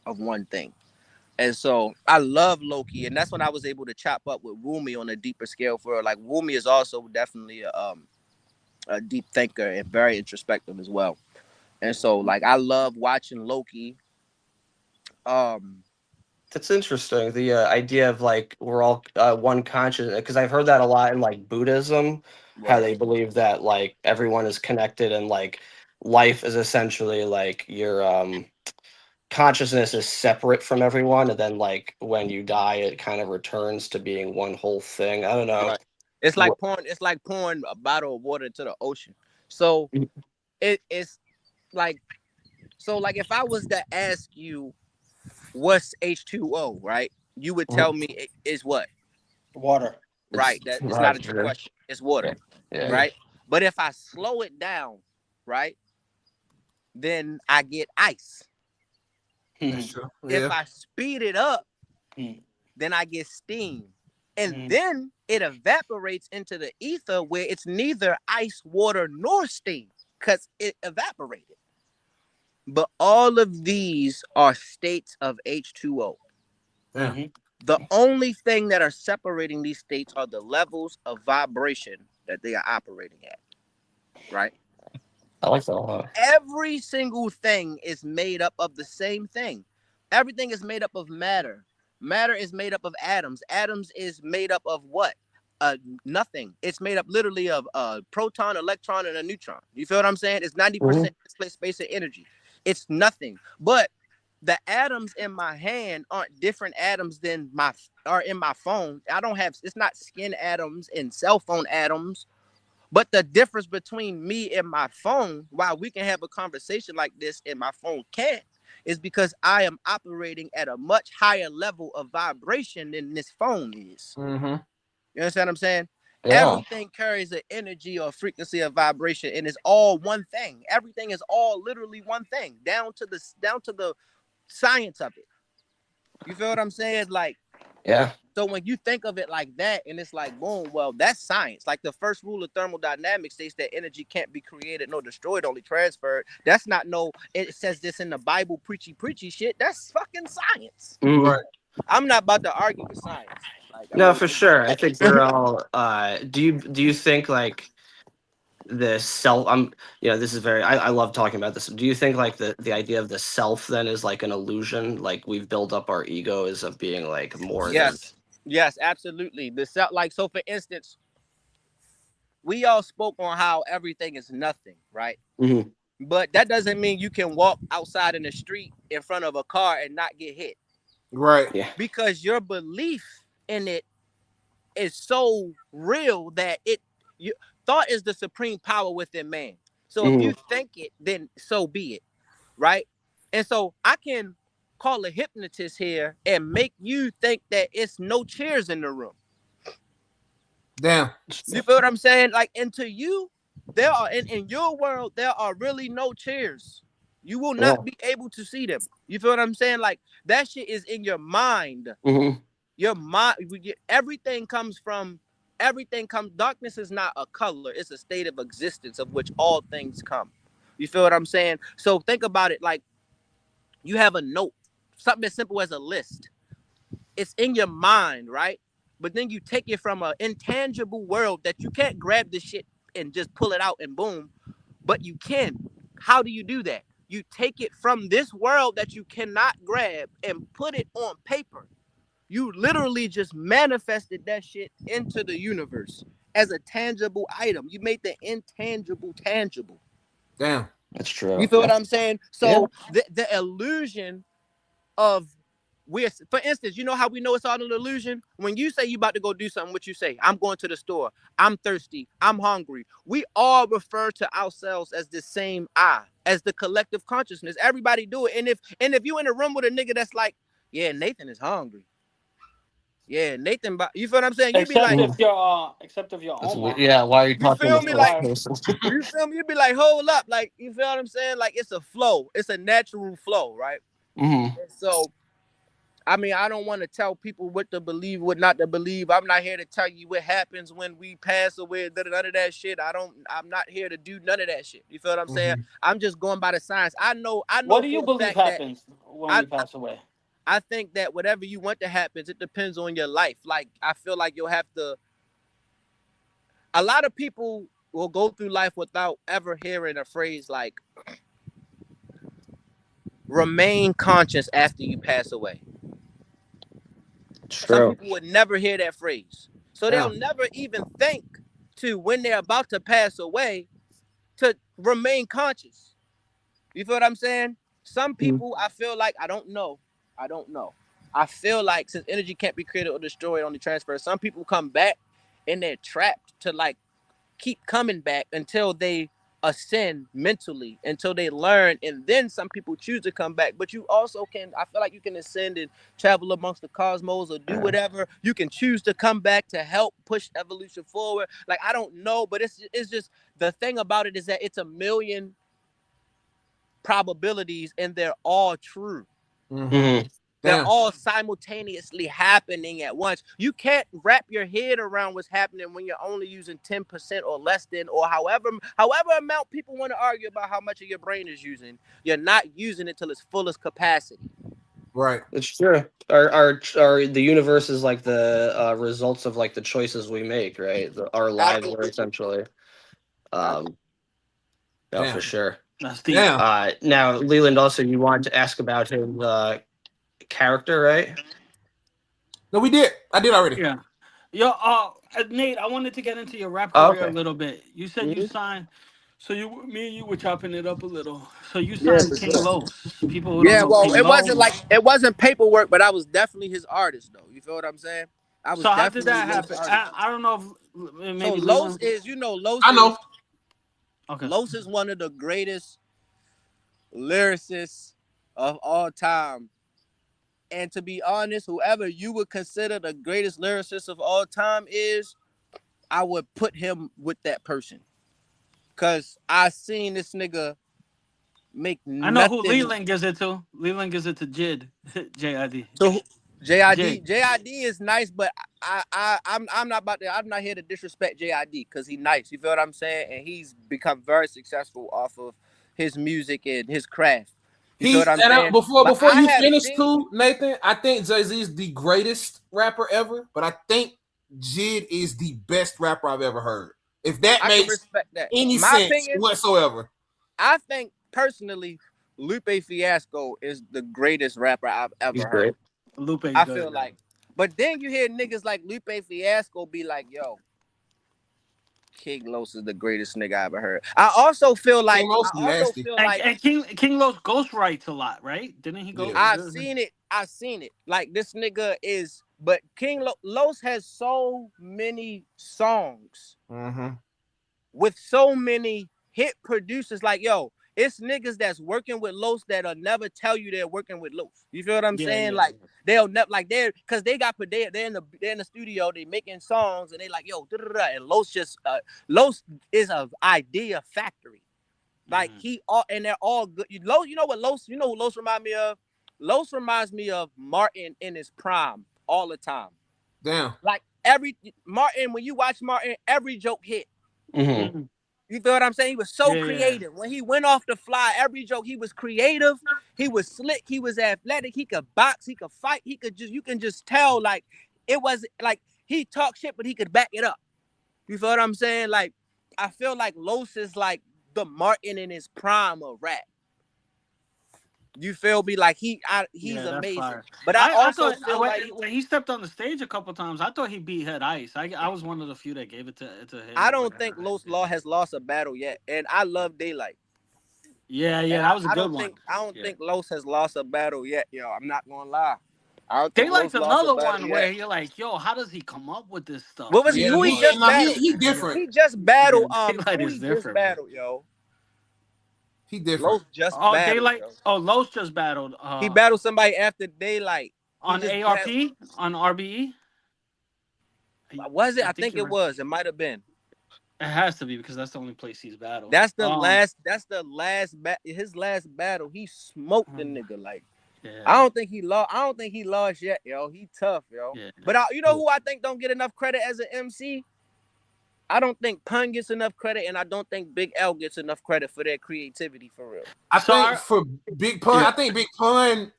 one thing. And so I love Loki, and that's when I was able to chop up with Wunmi on a deeper scale. For like Wunmi is also definitely a deep thinker and very introspective as well. And so like I love watching Loki. That's interesting. The idea of like we're all one conscious, because I've heard that a lot in like Buddhism, how they believe that like everyone is connected and like life is essentially like your consciousness is separate from everyone, and then like when you die, it kind of returns to being one whole thing. I don't know. Right. It's like pouring. It's like pouring a bottle of water into the ocean. So it's like, so like if I was to ask you, what's H2O, right? You would tell me it is what? Water. Right. That it's not a trick question. It's water. Yeah. Right. But if I slow it down, right, then I get ice. That's true. If I speed it up, then I get steam. And then it evaporates into the ether where it's neither ice, water, nor steam because it evaporated. But all of these are states of H2O. The only thing that are separating these states are the levels of vibration that they are operating at. Right? I like that a lot. Every single thing is made up of the same thing. Everything is made up of matter. Matter is made up of atoms. Atoms is made up of what? Nothing. It's made up literally of a proton, electron, and a neutron. You feel what I'm saying? It's 90% space and energy. It's nothing. But the atoms in my hand aren't different atoms than are in my phone. It's not skin atoms and cell phone atoms. But the difference between me and my phone, while we can have a conversation like this and my phone can't, is because I am operating at a much higher level of vibration than this phone is. You understand what I'm saying? Yeah. Everything carries an energy or frequency of vibration, and it's all one thing. Everything is all literally one thing, down to the science of it. You feel what I'm saying? Like, yeah, So when you think of it like that, and it's like, boom, well, that's science. Like the first rule of thermodynamics states that energy can't be created nor destroyed, only transferred. That's not it says this in the Bible, preachy shit. That's fucking science. Right. I'm not about to argue with science. Like, No, for sure. I think we're all. Do you think like the self? This is very. I love talking about this. Do you think like the idea of the self then is like an illusion? Like we've built up our egos of being like more than. Yes, absolutely. The self, like, so for instance, we all spoke on how everything is nothing, right? Mm-hmm. But that doesn't mean you can walk outside in the street in front of a car and not get hit. Right. Yeah. Because your belief in it is so real that thought is the supreme power within man. So if you think it, then so be it, right? And so I can call a hypnotist here and make you think that it's no chairs in the room. Damn. You feel what I'm saying? Like, and to you, there are in your world, there are really no chairs. You will not be able to see them. You feel what I'm saying? Like, that shit is in your mind. Your mind, everything comes. Darkness is not a color, it's a state of existence of which all things come. You feel what I'm saying? So think about it like you have a note, something as simple as a list. It's in your mind, right? But then you take it from an intangible world that you can't grab this shit and just pull it out and boom, but you can. How do you do that? You take it from this world that you cannot grab and put it on paper. You literally just manifested that shit into the universe as a tangible item. You made the intangible tangible. Damn. That's true. You feel what I'm saying? So the illusion of for instance, you know how we know it's all an illusion? When you say you about to go do something, what you say? I'm going to the store. I'm thirsty. I'm hungry. We all refer to ourselves as the same I, as the collective consciousness. Everybody do it. And if you in a room with a nigga that's like, yeah, Nathan is hungry. Yeah, Nathan, you feel what I'm saying? You be like, except if you're Omar. Yeah, why are you talking? You feel me? Like, you feel me? You be like, hold up, like, you feel what I'm saying? Like, it's a flow. It's a natural flow, right? Mm-hmm. And so, I mean, I don't want to tell people what to believe, what not to believe. I'm not here to tell you what happens when we pass away. None of that shit. I'm not here to do none of that shit. You feel what I'm saying? I'm just going by the science. I know. What do you believe happens when we pass away? I think that whatever you want to happen, it depends on your life. Like, I feel like you'll have to. A lot of people will go through life without ever hearing a phrase like "remain conscious after you pass away." True. Some people would never hear that phrase. So they'll never even think to, when they're about to pass away, to remain conscious. You feel what I'm saying? Some people, I feel like, I don't know. I feel like since energy can't be created or destroyed, only transferred, some people come back and they're trapped to like keep coming back until they ascend mentally, until they learn, and then some people choose to come back. But you also can, I feel like you can ascend and travel amongst the cosmos or do whatever. You can choose to come back to help push evolution forward. Like, I don't know, but it's just, the thing about it is that it's a million probabilities and they're all true. They're all simultaneously happening at once. You can't wrap your head around what's happening when you're only using 10% or less than, or however amount people want to argue about how much of your brain is using. You're not using it till its fullest capacity. Right. It's true. Our the universe is like the results of like the choices we make, right? Our lives are essentially. No, for sure. That's deep. Now, Leland, also you wanted to ask about his character, right? No, we did. I did already. Yeah. Yo, Nate, I wanted to get into your rap career a little bit. You said you signed, so me and you were chopping it up a little. So you signed King Los. People who don't know well, King it Los. wasn't like, it wasn't paperwork, but I was definitely his artist, though. You feel what I'm saying? I was. So how did that happen? I don't know if maybe so Los is, Los. I know. Okay. Los is one of the greatest lyricists of all time. And to be honest, whoever you would consider the greatest lyricist of all time is, I would put him with that person. Because I seen this nigga make nothing. I know who Leland gives it to. Leland gives it to Jid. J-I-D. So JID is nice, but I'm not about to. I'm not here to disrespect JID because he's nice. You feel what I'm saying? And he's become very successful off of his music and his craft. You feel what I'm saying? Before you finish too, Nathan, I think Jay-Z is the greatest rapper ever, but I think Jid is the best rapper I've ever heard. If that makes any sense whatsoever. I think personally, Lupe Fiasco is the greatest rapper I've ever heard. I feel like, but then you hear niggas like Lupe Fiasco be like, "Yo, King Los is the greatest nigga I ever heard." I also feel like, and King Los ghostwrites a lot, right? Didn't he go? I've seen it. Like this nigga is, but King Los has so many songs with so many hit producers. Like, yo, it's niggas that's working with Los that'll never tell you they're working with Los. You feel what I'm saying? Yeah. Like they'll never, like they're in the studio, they making songs and they like, yo, and Los is an idea factory. Like and they're all good. You know what Los? You know who Los reminds me of? Los reminds me of Martin in his prime all the time. Damn. Like Martin, when you watch Martin, every joke hit. You feel what I'm saying? He was so creative. When he went off the fly, every joke, he was creative. He was slick. He was athletic. He could box. He could fight. You can just tell, like, it was like he talked shit, but he could back it up. You feel what I'm saying? Like, I feel like Los is like the Martin in his prime of rap. You feel me? Like he's amazing. But I also feel like when he stepped on the stage a couple times, I thought he beat Head Ice. I was one of the few that gave it to him. I don't think Los Law has lost a battle yet, and I love Daylight. Yeah, that was a good one. I don't think Los has lost a battle yet, yo. I'm not gonna lie. Daylight's another one where you're like, yo, how does he come up with this stuff? What was who he just battled? He different. He just battled. Daylight is different. Yo. He different. Los just battled. Daylight. Oh, Los just battled. He battled somebody after Daylight. On ARP? On RBE? Was it? I think it was. It might have been. It has to be because that's the only place he's battled. That's the last. That's the last. His last battle. He smoked the nigga. Like, I don't think he lost. I don't think he lost yet, yo. He tough, yo. Yeah. But you know who I think don't get enough credit as an MC? I don't think Pun gets enough credit, and I don't think Big L gets enough credit for their creativity for real. I think for Big Pun, I think Big Pun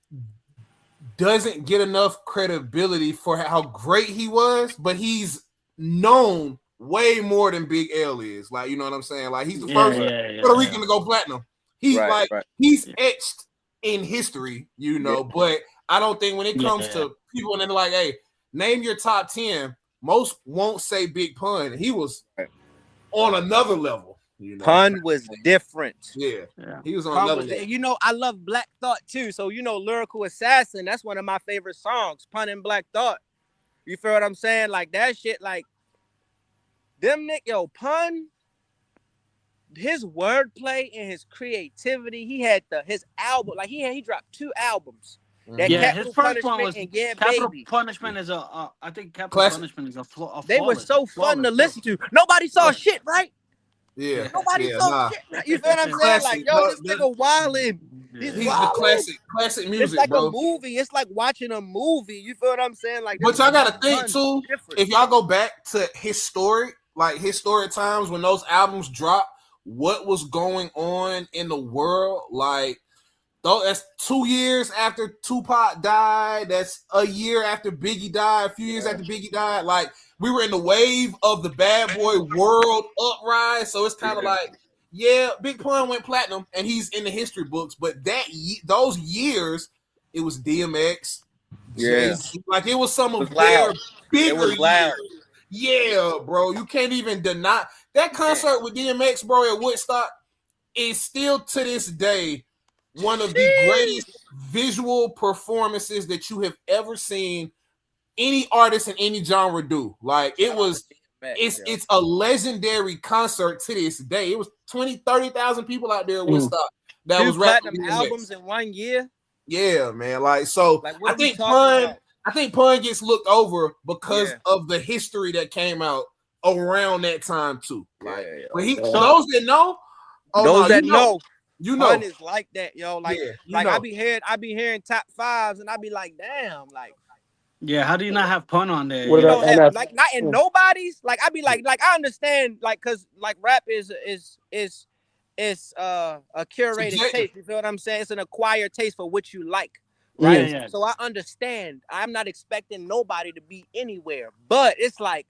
doesn't get enough credibility for how great he was, but he's known way more than Big L is. Like, you know what I'm saying? Like, he's the first Puerto Rican to go platinum. He's he's etched in history, you know, but I don't think when it comes to people and they're like, hey, name your top 10, most won't say Big Pun. He was on another level. You know? Pun was different. Yeah. He was on another level. You know, I love Black Thought too. So, you know, Lyrical Assassin, that's one of my favorite songs, Pun and Black Thought. You feel what I'm saying? Like, that shit, like, Pun, his wordplay and his creativity, he had his album, like, he dropped 2 albums. His first one was Capital Punishment is I think Capital Punishment is a flaw. They were so fun to listen to. Nobody saw shit, right? Yeah. Nobody saw shit. Right? You feel what I'm saying? Like, yo, this nigga wildin'. He's the classic music, it's like bro. a movie. It's like watching a movie. You feel what I'm saying? Like, but y'all gotta think too. If y'all go back to historic times when those albums dropped, what was going on in the world? Like, that's 2 years after Tupac died. That's a year after Biggie died. A few years after Biggie died. Like, we were in the wave of the bad boy world uprise. So it's kind of like, Big Pun went platinum and he's in the history books. But those years, it was DMX. Like, it was some of their bigger years. Yeah, bro. You can't even deny that concert with DMX, bro, at Woodstock is still to this day one of the greatest visual performances that you have ever seen any artist in any genre do. Like, it's a legendary concert to this day. It was 20,000-30,000 people out there at Woodstock that was rapping albums in 1 year. Yeah, man. Like, so I think Pun gets looked over because of the history that came out around that time too. Like, those that know, you know, Pun is like that, yo. Like, I be hearing top 5s, and I be like, damn, like, Yeah, how do you not have pun on there? What You about don't have MF? like not in nobody's. Like I be like I understand like because like rap is a curated Subjective. taste. You feel what I'm saying? It's an acquired taste for what you like, Mm. right? Yeah. So I understand. I'm not expecting nobody to be anywhere, but it's like,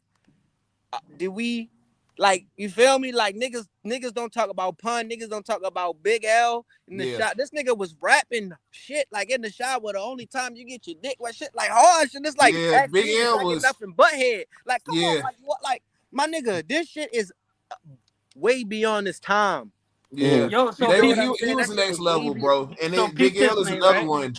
do we? Like, you feel me? Like niggas don't talk about pun. Niggas don't talk about Big L in the shot. This nigga was rapping shit like in the shower. The only time you get your dick wet shit like hard shit. It's like Big L was nothing but head. Like come on, like what? Like my nigga, this shit is way beyond this time. Yeah, Yo, so he was the next level, bro. And then Big L is another one.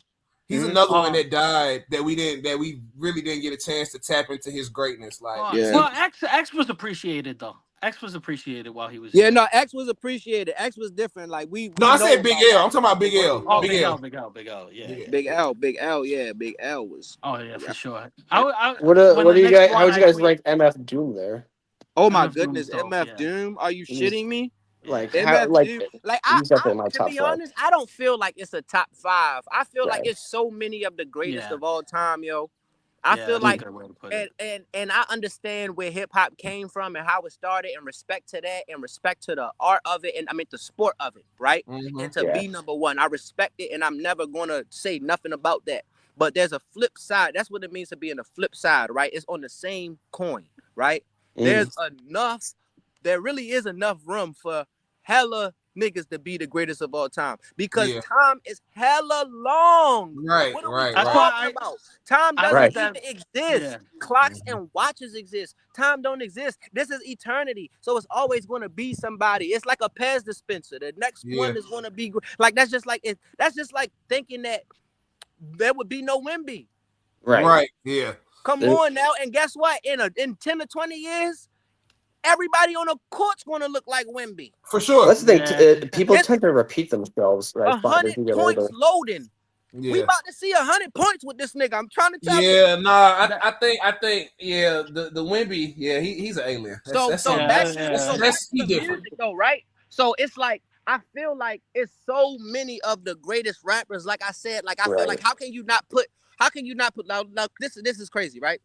He's another one that died that we really didn't get a chance to tap into his greatness. Like, well, X was appreciated though. X was appreciated while he was. Yeah, no, X was appreciated. X was different. Like we no, I said Big L. I'm talking about Big L. Oh, Big L. Big L. Yeah. Big L. Yeah, Big L was. Oh yeah, for sure. What do you guys? How would you guys rank MF Doom there? Oh my goodness, MF Doom? Are you shitting me? Like MF how? Like, Doom, like I to be honest, I don't feel like it's a top 5. I feel like it's so many of the greatest of all time, yo. I feel like, and I understand where hip hop came from and how it started, and respect to that, and respect to the art of it, and I mean the sport of it, right? And to be number one, I respect it, and I'm never gonna say nothing about that. But there's a flip side. That's what it means to be in the flip side, right? It's on the same coin, right? There's enough. There really is enough room for hella niggas to be the greatest of all time because time is hella long. Right, what are right, we talking about? Time doesn't even exist. Clocks and watches exist. Time don't exist. This is eternity. So it's always going to be somebody. It's like a Pez dispenser. The next one is going to be like that's just like thinking that there would be no Wemby. Right. Yeah. Come on now, and guess what? In 10 to 20 years, everybody on the court's going to look like Wemby. For sure. That's the thing. People tend to repeat themselves. Right? 100 points loading. Yeah. We about to see 100 points with this nigga. I'm trying to tell you. Yeah, nah. I think. The Wemby. Yeah, he's an alien. That's different though, right? So it's like I feel like it's so many of the greatest rappers. Like I said, like I feel like how can you not put now this is crazy, right?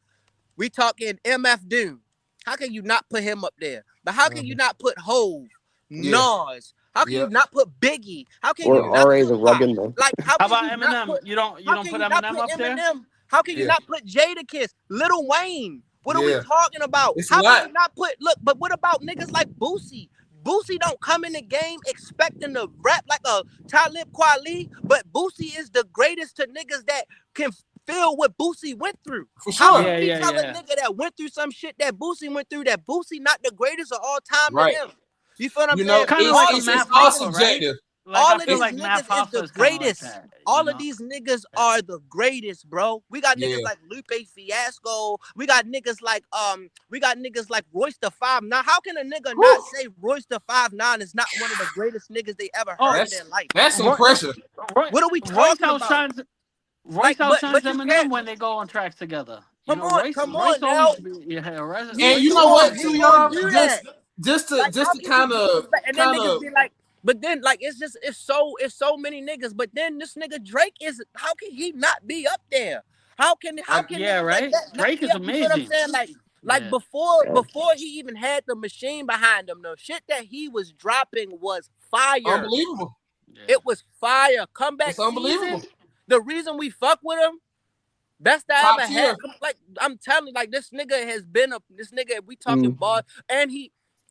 We talking MF Doom. How can you not put him up there? But how can you not put Hove, Nas? How can you not put Biggie? How can you not put like how about Eminem? You don't put Eminem up there? How can you not put Jadakiss, Lil Wayne? What are we talking about? How can you not put but what about niggas like Boosie? Boosie don't come in the game expecting to rap like a Talib Kweli, but Boosie is the greatest to niggas that can feel what Boosie went through. For sure. How can you tell a nigga that went through some shit that Boosie went through that Boosie not the greatest of all time to him? You feel what I'm saying? Kind of like it's all subjective. All of these niggas is the greatest. All of these niggas are the greatest, bro. We got niggas like Lupe Fiasco. We got niggas like Royce the 5'9". How can a nigga not say Royce the 5'9" is not one of the greatest niggas they ever heard in their life? That's some pressure. What are we talking about? Royce outshines Eminem when they go on tracks together. Come on now. And you know what, too, y'all? Just to kind of niggas be like, but then like it's so many niggas. But then this nigga Drake is, how can he not be up there? How can right? Drake is amazing. You know what I'm saying? Like before he even had the machine behind him, the shit that he was dropping was fire. Unbelievable. It was fire. Comeback it's unbelievable. Season, the reason we fuck with him, best I ever had. Like I'm telling you, like this nigga has been we talking bars, and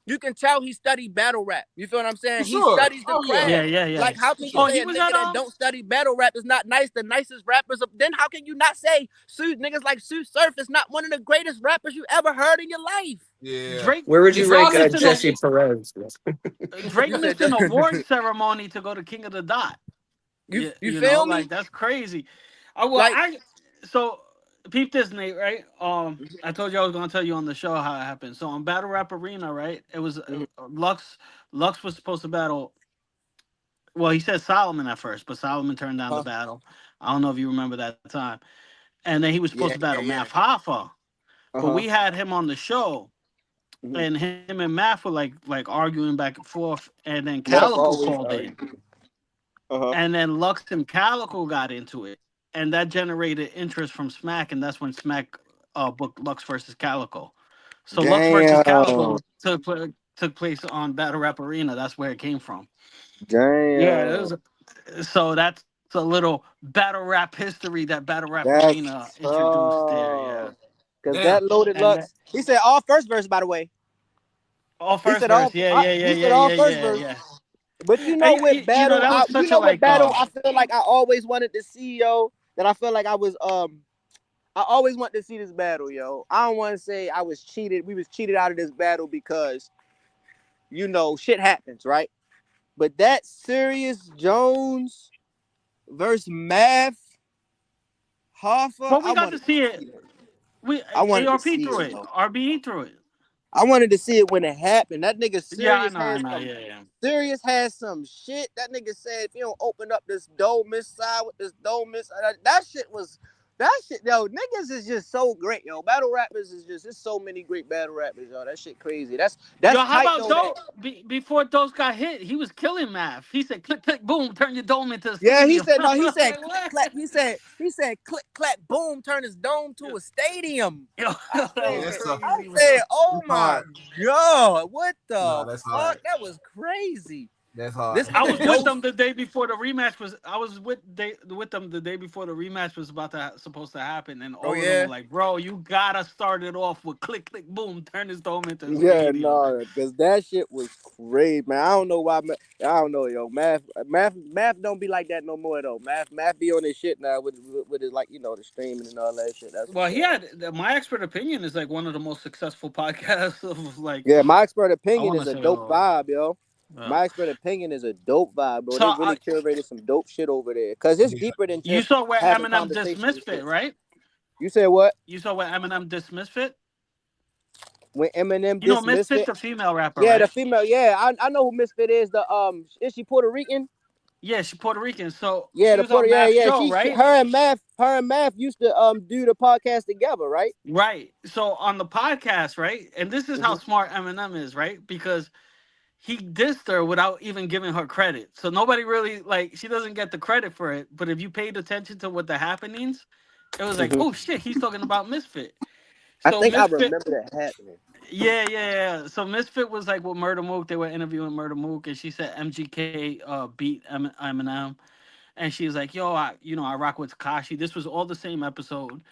you can tell he studied battle rap. You feel what I'm saying? He studies the craft. Yeah. Like how can you say a nigga that don't study battle rap is not nice? The nicest rappers. Then how can you not say niggas like Sue Surf is not one of the greatest rappers you ever heard in your life? Yeah. Drake, where would you rank Jesse Perez? Drake missed an award ceremony to go to King of the Dot. You feel me? Like that's crazy. So peep this, Nate, right? I told you I was gonna tell you on the show how it happened. So on Battle Rap Arena, right? It was Lux was supposed to battle. Well, he said Solomon at first, but Solomon turned down the battle. I don't know if you remember that time. And then he was supposed to battle Math Hoffa. But we had him on the show. And him and Math were like arguing back and forth. And then Calico called in. And then Lux and Calico got into it. and that generated interest from Smack, and that's when Smack booked Lux versus Calico. So Lux versus Damn. Calico took place on Battle Rap Arena. That's where it came from. Yeah, it Damn. was. So that's a little battle rap history that Battle Rap That's Arena introduced there. Yeah, because Damn. that Loaded and Lux. He said all first verse, by the way. all He first said verse. all. Yeah. He said all first Yeah. verse. Yeah. But you know, And with you know battle, that was you such a know, with like. battle, I feel like I always wanted to see, yo. That I feel like I was I always want to see this battle, yo. I don't want to say I was cheated. We was cheated out of this battle because, you know, shit happens, right? But that Serious Jones versus Math Hoffa, Well, we got to see it. We I wanted to ARP see through it, it. yo. RBE through it. I wanted to see it when it happened. That nigga Yeah, I Serious know. Yeah. Serious has some shit. That nigga said if you don't open up this dome side with this dome side, that shit, yo, niggas is just so great, yo. Battle rappers is just, there's so many great battle rappers, yo. That shit crazy. That's Yo, how tight about though. Before Dose got hit, he was killing Math. He said, "Click, click, boom, turn your dome into a Yeah, he stadium." said no. He Like, said click what? clap. He said click clap boom, turn his dome to a stadium. Yo, I that Yeah, was said, that's tough. crazy. oh my hard. god, what Nah, the that's fuck? hard. That was crazy. That's hard. This I nigga was with Dose. them the day before the rematch was. I was with them the day before the rematch was supposed to happen, and all of them were like, "Bro, you gotta start it off with click, click, boom, turn his dome into a Yeah, stadium." no, because that shit was crazy, man. I don't know why. I don't know, yo. Math don't be like that no more though. Math be on his shit now with his, like, you know, the streaming and all that shit. That's Well, he had My Expert Opinion is like one of the most successful podcasts of like. yeah. My Expert I Opinion want is to a say dope vibe, yo. Yeah. My Expert Opinion is a dope vibe, bro. So They really curated some dope shit over there. Cause it's deeper than you just saw where having Eminem conversations and dismissed it, shit. right? You said what? You saw where Eminem dismissed it. When Eminem You know, dismissed Misfit's it? a female rapper, Yeah, the right? female. Yeah, I know who Misfit is. Is she Puerto Rican? Yeah, she's Puerto Rican. So Yeah, she the was on Puerto. Yeah, Math's yeah. show, right? Her and Math used to do the podcast together, right? Right. So on the podcast, right? And this is how smart Eminem is, right? Because he dissed her without even giving her credit. So nobody really, like, she doesn't get the credit for it. But if you paid attention to what the happenings, it was like, oh shit, he's talking about Misfit. I So think I Misfit, remember that happening. yeah. So Misfit was like with Murder Mook. They were interviewing Murder Mook, and she said MGK beat Eminem, and she was like, "Yo, I rock with Takashi." This was all the same episode.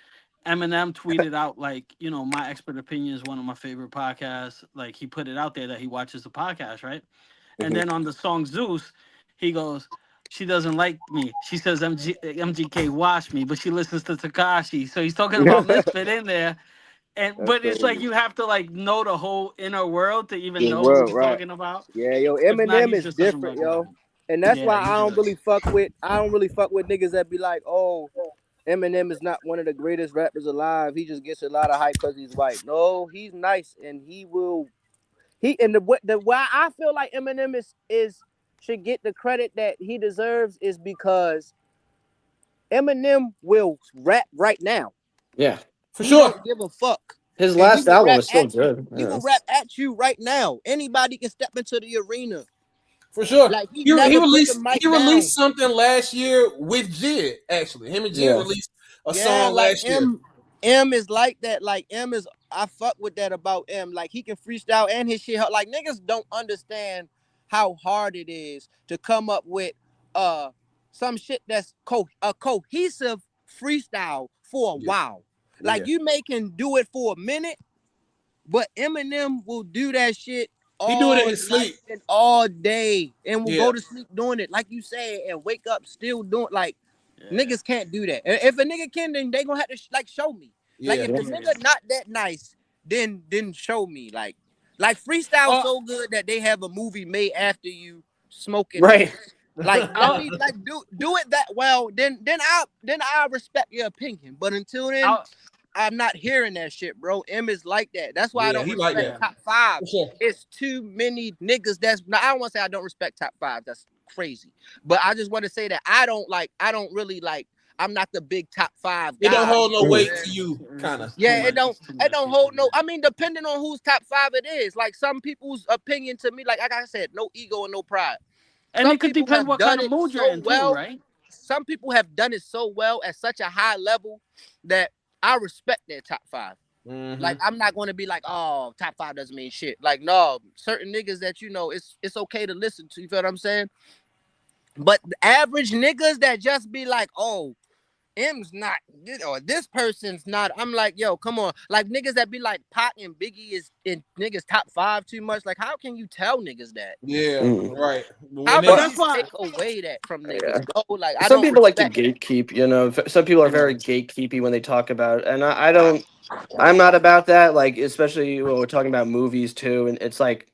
Eminem tweeted out like, My Expert Opinion is one of my favorite podcasts. Like he put it out there that he watches the podcast, right? And then on the song Zeus, he goes, "She doesn't like me. She says MGK wash me, but she listens to Takashi." So he's talking about Misfit in there. But it's like you have to like know the whole inner world to even The know who world, he's right? talking about. Yeah, yo, If not, Eminem he's is just talking different, about yo. God. And that's Yeah, why he I don't does. really fuck with niggas that be like, oh, Eminem is not one of the greatest rappers alive. He just gets a lot of hype because he's white. No, he's nice, and the why I feel like Eminem is should get the credit that he deserves is because Eminem will rap right now. Yeah, For He sure. don't give a fuck. his And last album was still good. He Yeah. will rap at you right now. Anybody can step into the arena. For sure. Like he He never put the released mic he down. released something last year with Jid, actually. Him and Jid released a song like last year. M is like that. Like M is, I fuck with that about M. Like he can freestyle and his shit. Like niggas don't understand how hard it is to come up with some shit that's a cohesive freestyle for a while. Like you can do it for a minute, but Eminem will do that shit He do it in all his night sleep. and all day, and will go to sleep doing it, like you said, and wake up still doing. Like niggas can't do that. If a nigga can, then they gonna have to like show me. Like if the nigga not that nice, then show me. Like freestyle so good that they have a movie made after you smoking. Right. Like do it that well. Then I respect your opinion. But until then, I'm not hearing that shit, bro. M is like that. That's why I don't respect top five. Sure. It's too many niggas I don't want to say I don't respect top five. That's crazy. But I just want to say that I don't really like, I'm not the big top five guy. It don't hold no weight to you, kind of. Yeah, it don't hold no. I mean, depending on whose top five it is. Like some people's opinion to me, like I said, no ego and no pride. And Some it could people depend have what done kind of it mood so you're in, well. too, right? some people have done it so well at such a high level that I respect their top 5. Like, I'm not going to be like, oh, top 5 doesn't mean shit. Like, no, certain niggas that it's okay to listen to. You feel what I'm saying? But the average niggas that just be like, oh, M's not, or this person's not. I'm like, yo, come on. Like, niggas that be like, Pac and Biggie is in niggas top 5 too much. Like, how can you tell niggas that? Yeah, right. How Well, can you take away that from niggas, bro? Like, I Some don't people like to respect gatekeep, you know. Some people are very gatekeepy when they talk about, and I don't. I'm not about that. Like, especially when we're talking about movies too, and it's like,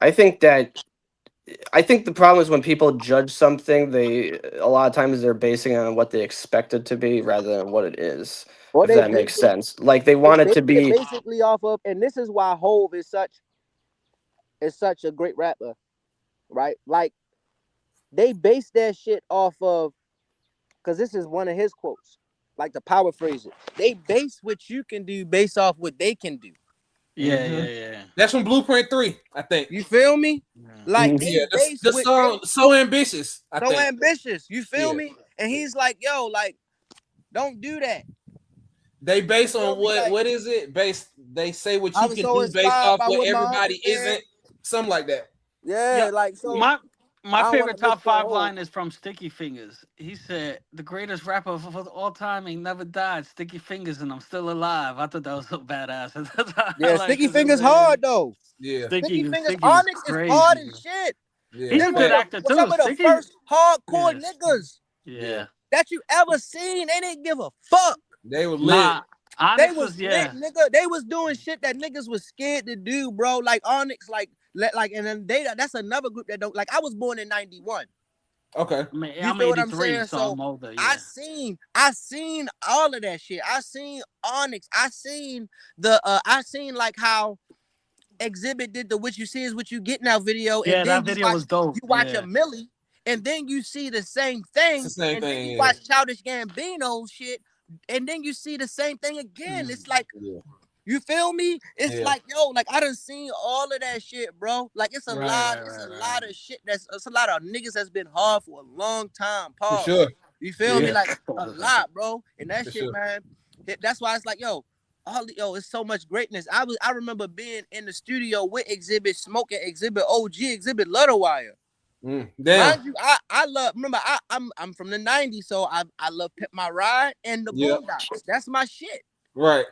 I think the problem is when people judge something, they a lot of times they're basing it on what they expect it to be rather than what it is. Or If that makes sense. Like they they want it to base be. it basically off of, and this is why Hove is such a great rapper, right? Like, they base that shit off of, because this is one of his quotes, like the power phrases. They base what you can do based off what they can do. Yeah. That's from Blueprint 3, I think. You feel me? Like, they Yeah, base the what song So Ambitious, I so think. ambitious. You feel Yeah. me? And he's like, yo, like, don't do that. They base You feel on me? Like, what is it? They say what I you was can so do based inspired off by what what my uncle everybody said. isn't. Something like that. Yeah, Yeah, like, so my I don't favorite wanna top 5 misquote line is from Sticky Fingers. He said, "The greatest rapper of all time ain't never died. Sticky Fingers, and I'm still alive." I thought that was so badass. Yeah, Sticky Fingers hard though. Yeah. Sticky Fingers, Sticky was Onyx is hard crazy. as shit. Yeah. He's a Them good was actor too. some of the Sticky, first hardcore yes. niggas Yeah. that you ever seen. They didn't give a fuck. They were lit. Nah, They Onyx was yeah. lit, nigga. They was doing shit that niggas was scared to do, bro. Like Onyx, like, and then that's another group that don't, like, I was born in 91. Okay. I mean, You I'm feel what I'm 83, saying? so So I'm older. I Yeah. seen all of that shit. I seen Onyx. I seen like how Exhibit did the "What You See Is What You Get Now" video, and Yeah, then that video was dope. you watch Yeah. a Millie, and then you see the same thing, It's the same and then thing, you yeah. watch Childish Gambino shit, and then you see the same thing again. It's like, you feel me? It's like, yo, like, I done seen all of that shit, bro. Like, it's a lot of shit it's a lot of niggas that's been hard for a long time. For Pause. sure. You feel me? Yeah. Like, a lot, bro. And that For shit, sure. man. That's why it's like, yo, it's so much greatness. I remember being in the studio with Exhibit, smoking Exhibit OG, Exhibit Lutterwire. Damn. Mind you, I love. Remember, I'm from the '90s, so I love Pimp My Ride and the Boondocks. That's my shit. Right.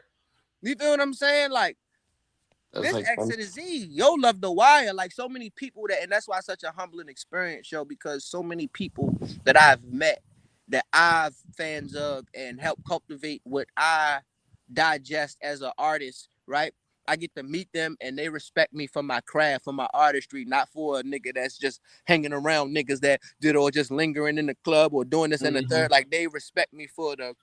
You feel what I'm saying? Like, this like X to the Z, yo, love the wire. Like, so many people and that's why it's such a humbling experience, yo, because so many people that I've met, that I've fans of, and help cultivate what I digest as an artist, right? I get to meet them and they respect me for my craft, for my artistry, not for a nigga that's just hanging around niggas that did or just lingering in the club or doing this and the third. Like, they respect me for the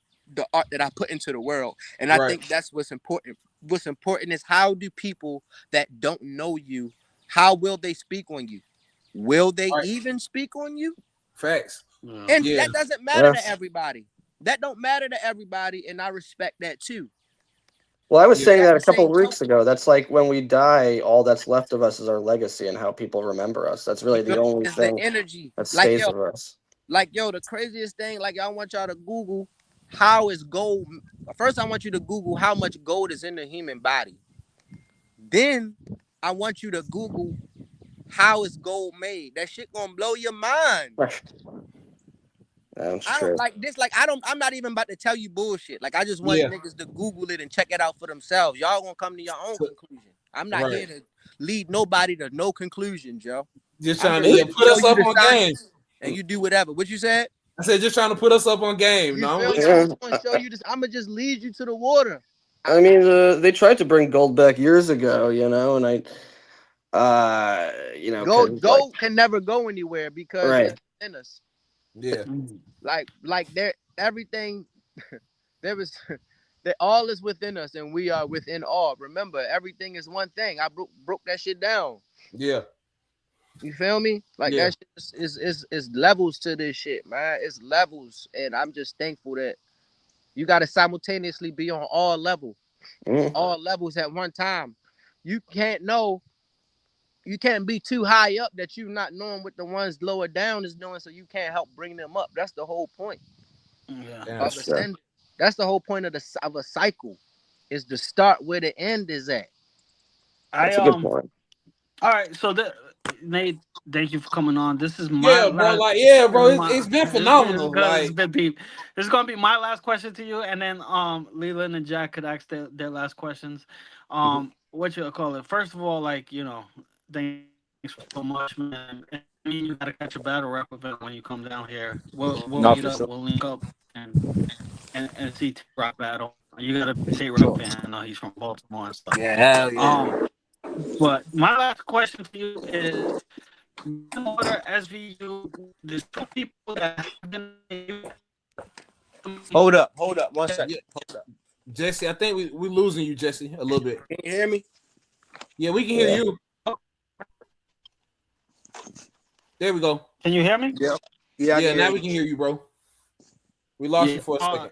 art that I put into the world. And I think that's what's important. What's important is, how do people that don't know you, how will they speak on you? Will they even speak on you? Facts. And that doesn't matter to everybody. That don't matter to everybody, and I respect that too. Well, I was saying that a couple of weeks ago. That's like, when we die, all that's left of us is our legacy and how people remember us. That's really the only thing the energy that stays with us. Like, yo, the craziest thing, like, I want y'all to Google how is gold. First, I want you to Google how much gold is in the human body. Then I want you to Google how is gold made. That shit gonna blow your mind. That's I true. don't like this. Like, I'm not even about to tell you bullshit. Like, I just want niggas to Google it and check it out for themselves. Y'all gonna come to your own conclusion. I'm not here to lead nobody to no conclusions, yo. Just trying to put us up on game. And you do whatever. What you said? I said, just trying to put us up on game. No, I'm gonna show you this. I'm gonna just lead you to the water. I mean, they tried to bring gold back years ago, you know, and gold can never go anywhere because it's in us. Yeah. Like there, everything there is, that all is within us, and we are within all. Remember, everything is one thing. I broke that shit down. Yeah. You feel me? Like, that shit is levels to this shit, man. It's levels, and I'm just thankful that you got to simultaneously be on all levels at one time. You can't know you can't be too high up that you're not knowing what the ones lower down is doing, so you can't help bring them up. That's the whole point of ascending. That's the whole point of a cycle, is to start where the end is at. That's a good point. All right, so Nate, thank you for coming on. This is my bro. It's been phenomenal. It's been deep. This is gonna be my last question to you, and then Leland and Jack could ask their last questions. What you call it? First of all, like, you know, thanks so much, man. And you gotta catch a battle rap event when you come down here. We'll meet up. We'll link up and see T-Rock battle. You gotta T-Rock fan. I know he's from Baltimore and stuff. Yeah, hell yeah. But my last question to you is, order SVU, there's two people that have been. Hold up. 1 second. Hold up. Jesse, I think we're losing you, Jesse, a little bit. Can you hear me? Yeah, we can hear you. There we go. Can you hear me? Yeah, now we can hear you, bro. We lost you for a second.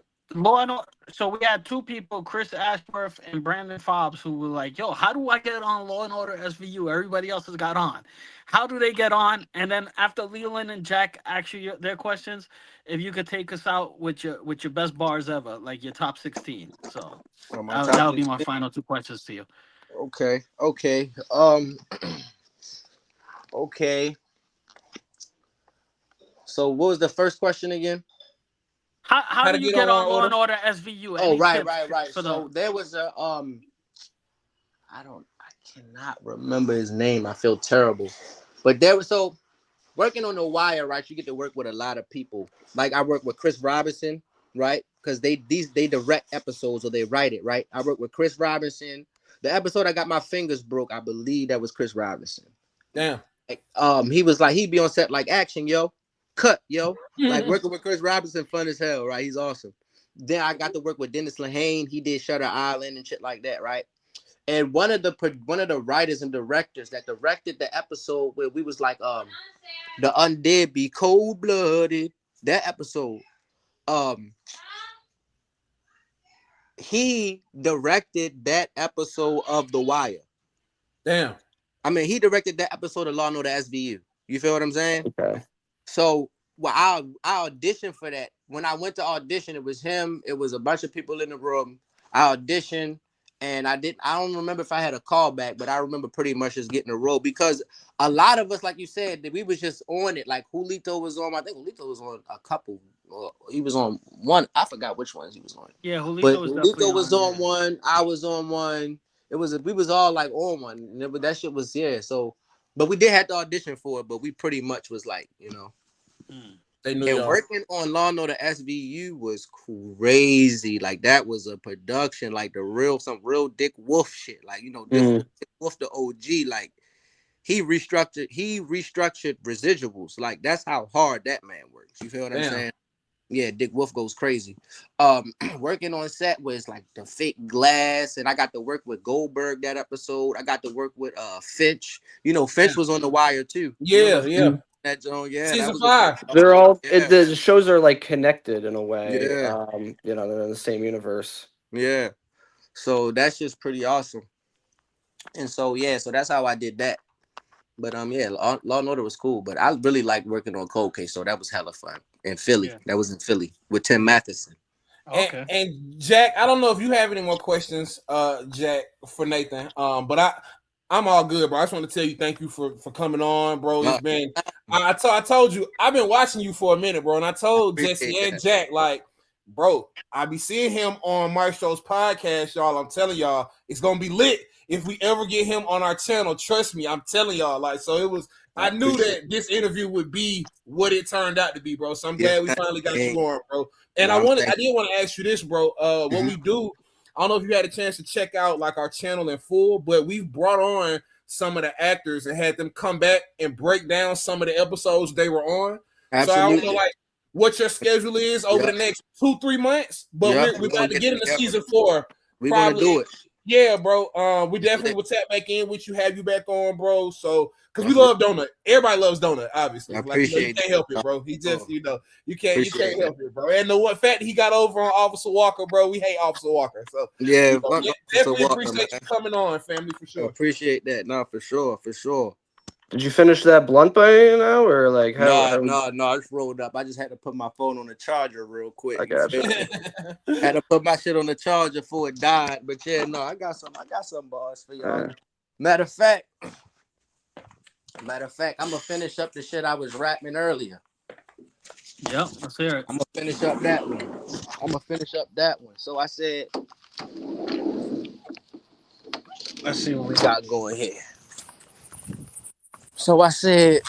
So we had two people, Chris Ashworth and Brandon Fobbs, who were like, yo, how do I get on Law and Order SVU? Everybody else has got on. How do they get on? And then after Leland and Jack ask you their questions, if you could take us out with your best bars ever, like your top 16. So that would be my final two questions to you. Okay. So what was the first question again? How do you get on Law and Order SVU? Oh, right. So there was a I cannot remember his name. I feel terrible. But there was, so working on The Wire, right? You get to work with a lot of people. Like I work with Chris Robinson, right? Because they direct episodes or they write it, right? I work with Chris Robinson. The episode I got my fingers broke, I believe that was Chris Robinson. Damn. Like, he was like, he'd be on set like, action, yo. Cut, yo. Like working with Chris Robinson, fun as hell, right? He's awesome. Then I got to work with Dennis Lehane. He did Shutter Island and shit like that, right? And one of the writers and directors that directed the episode where we was like, the undead be cold blooded. That episode, he directed that episode of The Wire. Damn. I mean, he directed that episode of Law and Order SVU. You feel what I'm saying? Okay. So, I auditioned for that. When I went to audition, it was him. It was a bunch of people in the room. I auditioned, and I don't remember if I had a callback, but I remember pretty much just getting a role because a lot of us, like you said, that we was just on it. Like Julito was on. I think Julito was on a couple. He was on one. I forgot which ones he was on. Yeah, Julito was on one. I was on one. We was all like on one. And that shit was So. But we did have to audition for it, but we pretty much was like, you know. They knew and working on Law and Order SVU was crazy. Like that was a production, like some real Dick Wolf shit. Like, you know, Dick Wolf the OG, like he restructured residuals. Like that's how hard that man works. You feel what I'm saying? Yeah, Dick Wolf goes crazy. Working on set was like the fake glass, and I got to work with Goldberg that episode. I got to work with Finch. You know, Finch was on The Wire too. Yeah. That zone, Season 5. They're all the shows are like connected in a way. Yeah. You know, they're in the same universe. Yeah. So that's just pretty awesome. And so so that's how I did that. But Law and Order was cool. But I really liked working on Cold Case, so that was hella fun. In Philly. Yeah. That was in Philly with Tim Matheson. Okay. And Jack, I don't know if you have any more questions, Jack, for Nathan. But I'm all good, bro. I just want to tell you thank you for coming on, bro. It's been I told you I've been watching you for a minute, bro. And I told Jesse and Jack, like, bro, I be seeing him on Maestro's podcast, y'all. I'm telling y'all, it's gonna be lit if we ever get him on our channel. Trust me, I'm telling y'all. Like, so it was. I knew that this interview would be what it turned out to be, bro. So I'm glad we finally got you on, bro. And I did want to ask you this, bro. What we do, I don't know if you had a chance to check out like our channel in full, but we've brought on some of the actors and had them come back and break down some of the episodes they were on. Absolutely. So I don't know like what your schedule is over the next 2-3 months, but we're about to get into season 4. We're gonna do it. Yeah, bro. We definitely will tap back in with you, have you back on, bro. So, because we love Donut. Everybody loves Donut, obviously. I appreciate you can't help it, bro. He just, you can't help it, bro. And the fact that he got over on Officer Walker, bro, we hate Officer Walker. So, definitely appreciate you coming on, family, for sure. I appreciate that. No, for sure. Did you finish that blunt by now, or like how? No. I just rolled up. I just had to put my phone on the charger real quick. I gotcha. Had to put my shit on the charger before it died. But yeah, no, I got some bars for y'all. Matter of fact, I'm gonna finish up the shit I was rapping earlier. Yep, let's hear it. I'm gonna finish up that one. So I said, let's see what we got going here. So I said,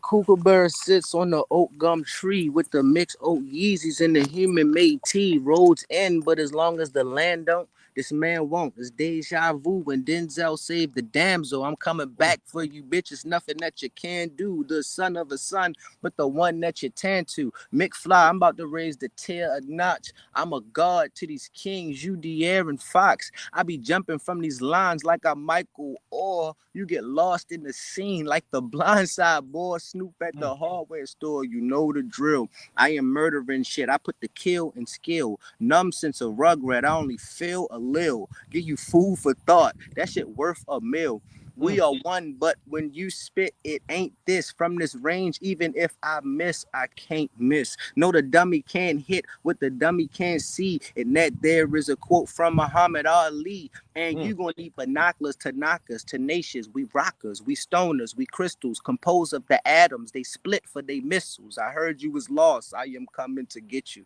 Kookaburra sits on the oak gum tree with the mixed oak Yeezys and the human made tea. Roads end, but as long as the land don't, this man won't. It's deja vu when Denzel saved the damsel. I'm coming back for you, bitch. It's nothing that you can do. The son of a son, but the one that you tan to. McFly, I'm about to raise the tier a notch. I'm a god to these kings, UDR and Fox. I be jumping from these lines like I'm Michael Orr. You get lost in the scene like the Blind Side boy. Snoop at the hardware store. You know the drill. I am murdering shit. I put the kill in skill. Numb sense of Rugrat. I only feel a little. Give you food for thought. That shit worth a meal. We are one, but when you spit, it ain't this. From this range, even if I miss, I can't miss. No, the dummy can't hit what the dummy can't see. And that there is a quote from Muhammad Ali. And you gonna need binoculars to knock us, tenacious. We rockers, we stoners, we crystals, composed of the atoms. They split for they missiles. I heard you was lost. I am coming to get you.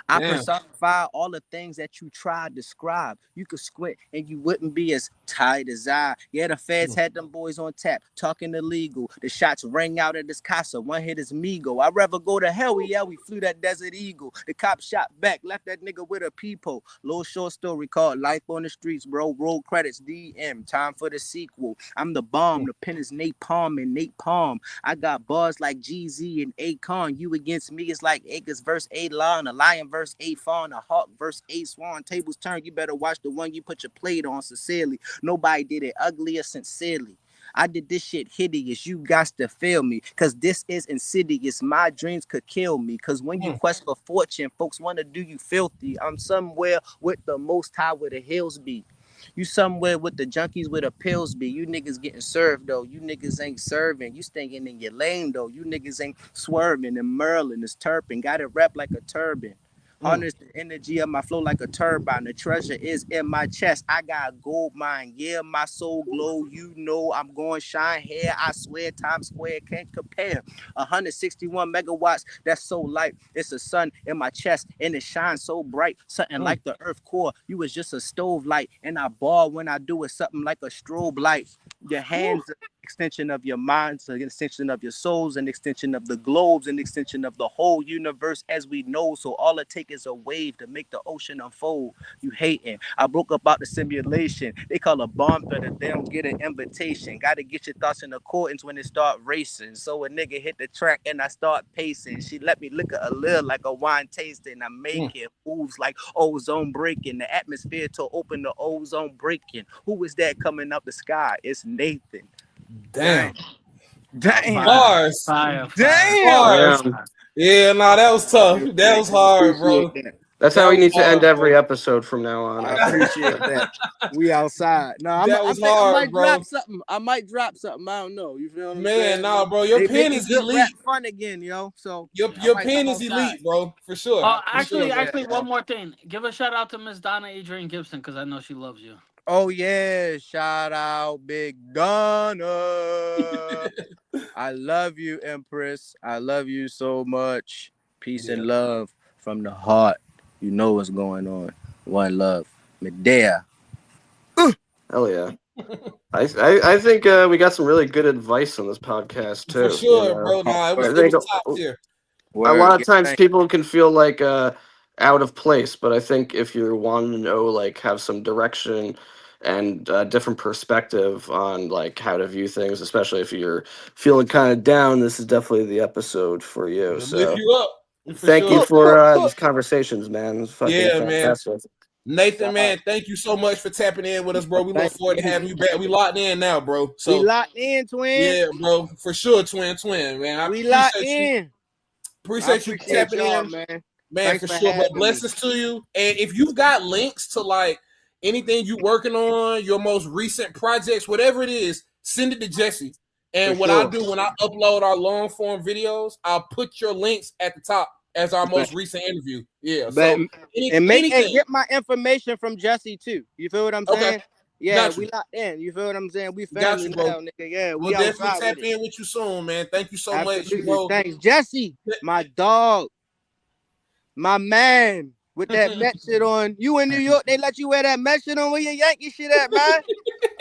I personify all the things that you try to describe. You could squint and you wouldn't be as tight as I. Yeah, the feds had them boys on tap, talking illegal. The shots rang out at this casa. One hit is Migo. I'd rather go to hell. Yeah, we flew that Desert Eagle. The cop shot back, left that nigga with a peephole. Little short story called Life on the Streets, bro. Roll credits, DM. Time for the sequel. I'm the bomb. The pen is Napalm and Nate Palm. I got bars like GZ and Akon. You against me is like Acres versus A-Law. A lion versus a fawn, a hawk versus a swan. Tables turn, you better watch the one you put your plate on sincerely. Nobody did it uglier sincerely. I did this shit hideous. You got to feel me, cause this is insidious. My dreams could kill me, cause when you quest for fortune, folks want to do you filthy. I'm somewhere with the most high where the hills be. You somewhere with the junkies where the pills be. You niggas getting served though. You niggas ain't serving. You stinking in your lane though. You niggas ain't swerving. And Merlin is turping. Got it wrapped like a turban. Harness the energy of my flow like a turbine. The treasure is in my chest. I got a gold mine. Yeah, my soul glow. You know I'm going shine here. I swear Times Square can't compare. 161 megawatts. That's so light. It's a sun in my chest and it shines so bright. Something like the earth core. You was just a stove light. And I ball when I do it. Something like a strobe light. Your hands are an extension of your minds, an extension of your souls, an extension of the globes, an extension of the whole universe as we know. So all it takes is a wave to make the ocean unfold. You hating. I broke up out the simulation. They call a bomb threat if they don't get an invitation. Gotta get your thoughts in accordance when it start racing. So a nigga hit the track and I start pacing. She let me lick a little like a wine tasting. I'm making moves like ozone breaking. The atmosphere to open the ozone breaking. Who is that coming up the sky? It's Nathan. Damn. Bars. Damn. Damn. Yeah, no, that was tough. That was hard, bro. That's how we need to end every episode from now on. I appreciate that. We outside. No, I might drop something. I don't know. You feel what I'm saying? Nah, bro. Your pen is elite. Fun again, yo. So your pen is elite, bro. For sure. Actually, one more thing. Give a shout out to Miss Donna Adrian Gibson because I know she loves you. Oh yeah, shout out Big Donna. I love you, Empress. I love you so much. Peace and love from the heart. You know what's going on. One love. Medea. Hell yeah. I think we got some really good advice on this podcast too. For sure, bro. Nah, it was top tier. A lot of times people can feel like out of place, but I think if you want to know, like, have some direction and a different perspective on like how to view things, especially if you're feeling kind of down, this is definitely the episode for you. So lift you up. Thank you for these conversations, man. It's fucking fantastic. Man. Nathan, man, thank you so much for tapping in with us, bro. We look forward to having you back. We locked in now, bro. So we locked in, twin. Yeah, bro, for sure, twin, man. We locked in. Appreciate you tapping in, man. For sure. But blessings to you. And if you've got links to like anything you working on, your most recent projects, whatever it is, send it to Jesse. And For what sure. I do when I upload our long form videos, I'll put your links at the top as our most recent interview. Yeah. But So and anything. get my information from Jesse too. You feel what I'm saying? Okay. Yeah, Got you. we locked in. You feel what I'm saying? We Got family you, bro. now, nigga. Yeah, we We'll definitely outside tap with it. in with you soon, man. Thank you so much, Absolutely. bro. Thanks, Jesse, my dog, my man, with that Met shit on. You in New York? They let you wear that Met shit on. Where your Yankee shit at, man?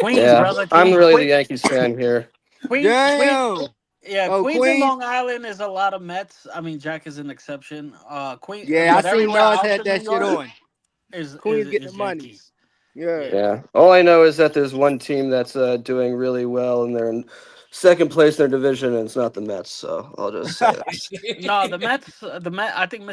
Queens, Yeah, brother. I'm Queens, really the Queens, Yankees fan here. Queens, Damn. yeah, Oh, Queens and Queens. Long Island is a lot of Mets. I mean, Jack is an exception. Queen, Yeah, I but seen everywhere Nas else had in that New shit York on. is Queens get the money. Yankees. Yeah. Yeah. All I know is that there's one team that's doing really well, and they're in second place in their division, and it's not the Mets. So I'll just say that. No, the Mets. The Met. I think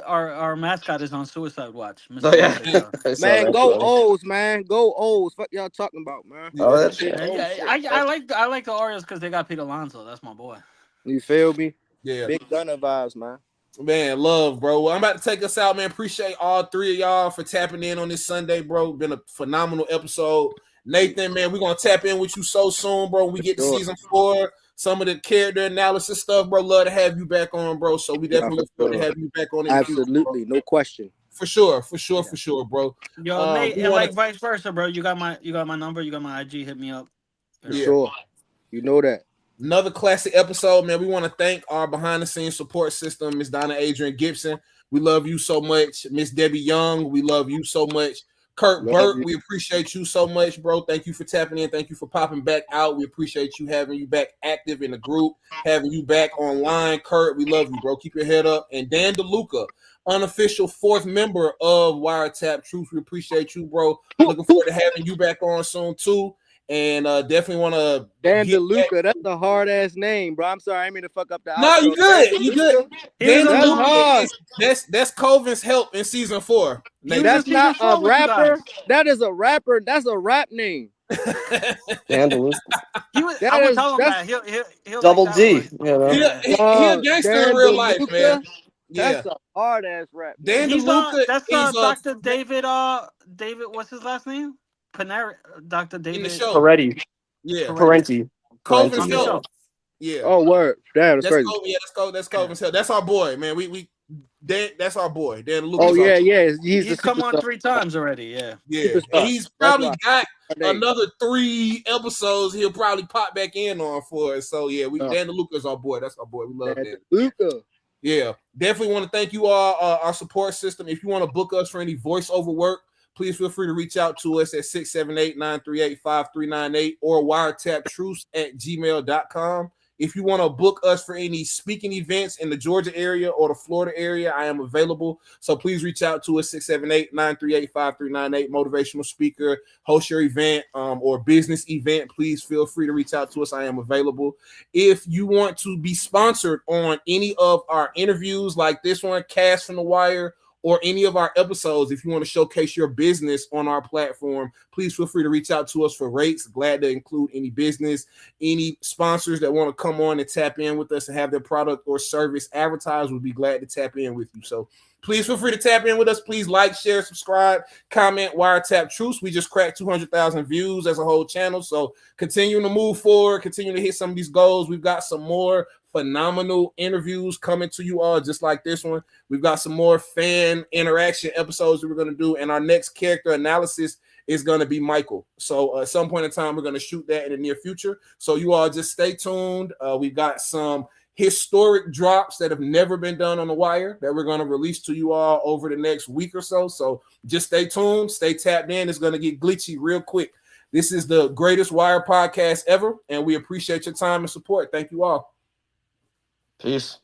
our mascot is on suicide watch. Oh Mr. yeah, Met. I saw Man, that. go Too. O's, man. Go O's. Fuck y'all talking about, man. Oh, that's Big yeah. O Yeah, shit, I like the Orioles because they got Pete Alonso. That's my boy. You feel me? Yeah. Big Gunner vibes, man. Man, love, bro. Well, I'm about to take us out, man. Appreciate all three of y'all for tapping in on this Sunday, bro. Been a phenomenal episode. Nathan, man, we're going to tap in with you so soon, bro. When we get to season 4, some of the character analysis stuff, bro. Love to have you back on, bro. So we definitely look forward to having you back on in the future, Absolutely. No question. For sure, bro. Yo, Nate, and like vice versa, bro. You got my number. You got my IG. Hit me up. For sure. You know that. Another classic episode, man. We want to thank our behind-the-scenes support system, Miss Donna Adrian Gibson. We love you so much. Miss Debbie Young, we love you so much. Kurt Burt, we appreciate you so much, bro. Thank you for tapping in. Thank you for popping back out. We appreciate you having you back active in the group, having you back online. Kurt, we love you, bro. Keep your head up. And Dan DeLuca, unofficial 4th member of Wiretapped Truths. We appreciate you, bro. Looking forward to having you back on soon, too. And definitely want to Dan DeLuca. That's a hard ass name, bro. I'm sorry, I didn't mean to fuck up the outro. No, you good. You good. Dan DeLuca. That's Coven's help in season 4. That's not a rapper. That is a rapper. That's a rap name. Dan DeLuca. I would tell him that. He'll Double like D. that You know? He a gangster in real life, man. That's a hard ass rap. Dan DeLuca. That's Dr. David. David, what's his last name? Panera. Dr. David Peretti. Yeah. Parenti. Coven's help. Yeah. Oh, word. Damn, that's crazy. That's Coven's help. That's our boy, man. That's our boy. Dan DeLuca. Oh yeah. He's come on 3 times already. Yeah. And he's probably got another 3 episodes he'll probably pop back in on for us. So yeah, Dan DeLuca's our boy. That's our boy. We love Dan DeLuca. Yeah. Definitely want to thank you all, our support system. If you want to book us for any voiceover work, please feel free to reach out to us at 678-938-5398 or wiretappedtruths@gmail.com. If you want to book us for any speaking events in the Georgia area or the Florida area, I am available. So please reach out to us, 678-938-5398, motivational speaker, host your event or business event. Please feel free to reach out to us. I am available. If you want to be sponsored on any of our interviews like this one, Cast from the Wire, or any of our episodes, if you want to showcase your business on our platform, please feel free to reach out to us for rates. Glad to include any business, any sponsors that want to come on and tap in with us and have their product or service advertised. We'll be glad to tap in with you. So please feel free to tap in with us. Please like, share, subscribe, comment, Wiretapped Truths. We just cracked 200,000 views as a whole channel. So continuing to move forward, continue to hit some of these goals. We've got some more phenomenal interviews coming to you all just like this one. We've got some more fan interaction episodes that we're going to do, and our next character analysis is going to be Michael. So at some point in time, we're going to shoot that in the near future. So you all just stay tuned. We've got some historic drops that have never been done on The Wire that we're going to release to you all over the next week or so. So just stay tuned, stay tapped in. It's going to get glitchy real quick. This is the greatest Wire podcast ever, and we appreciate your time and support. Thank you all. Peace.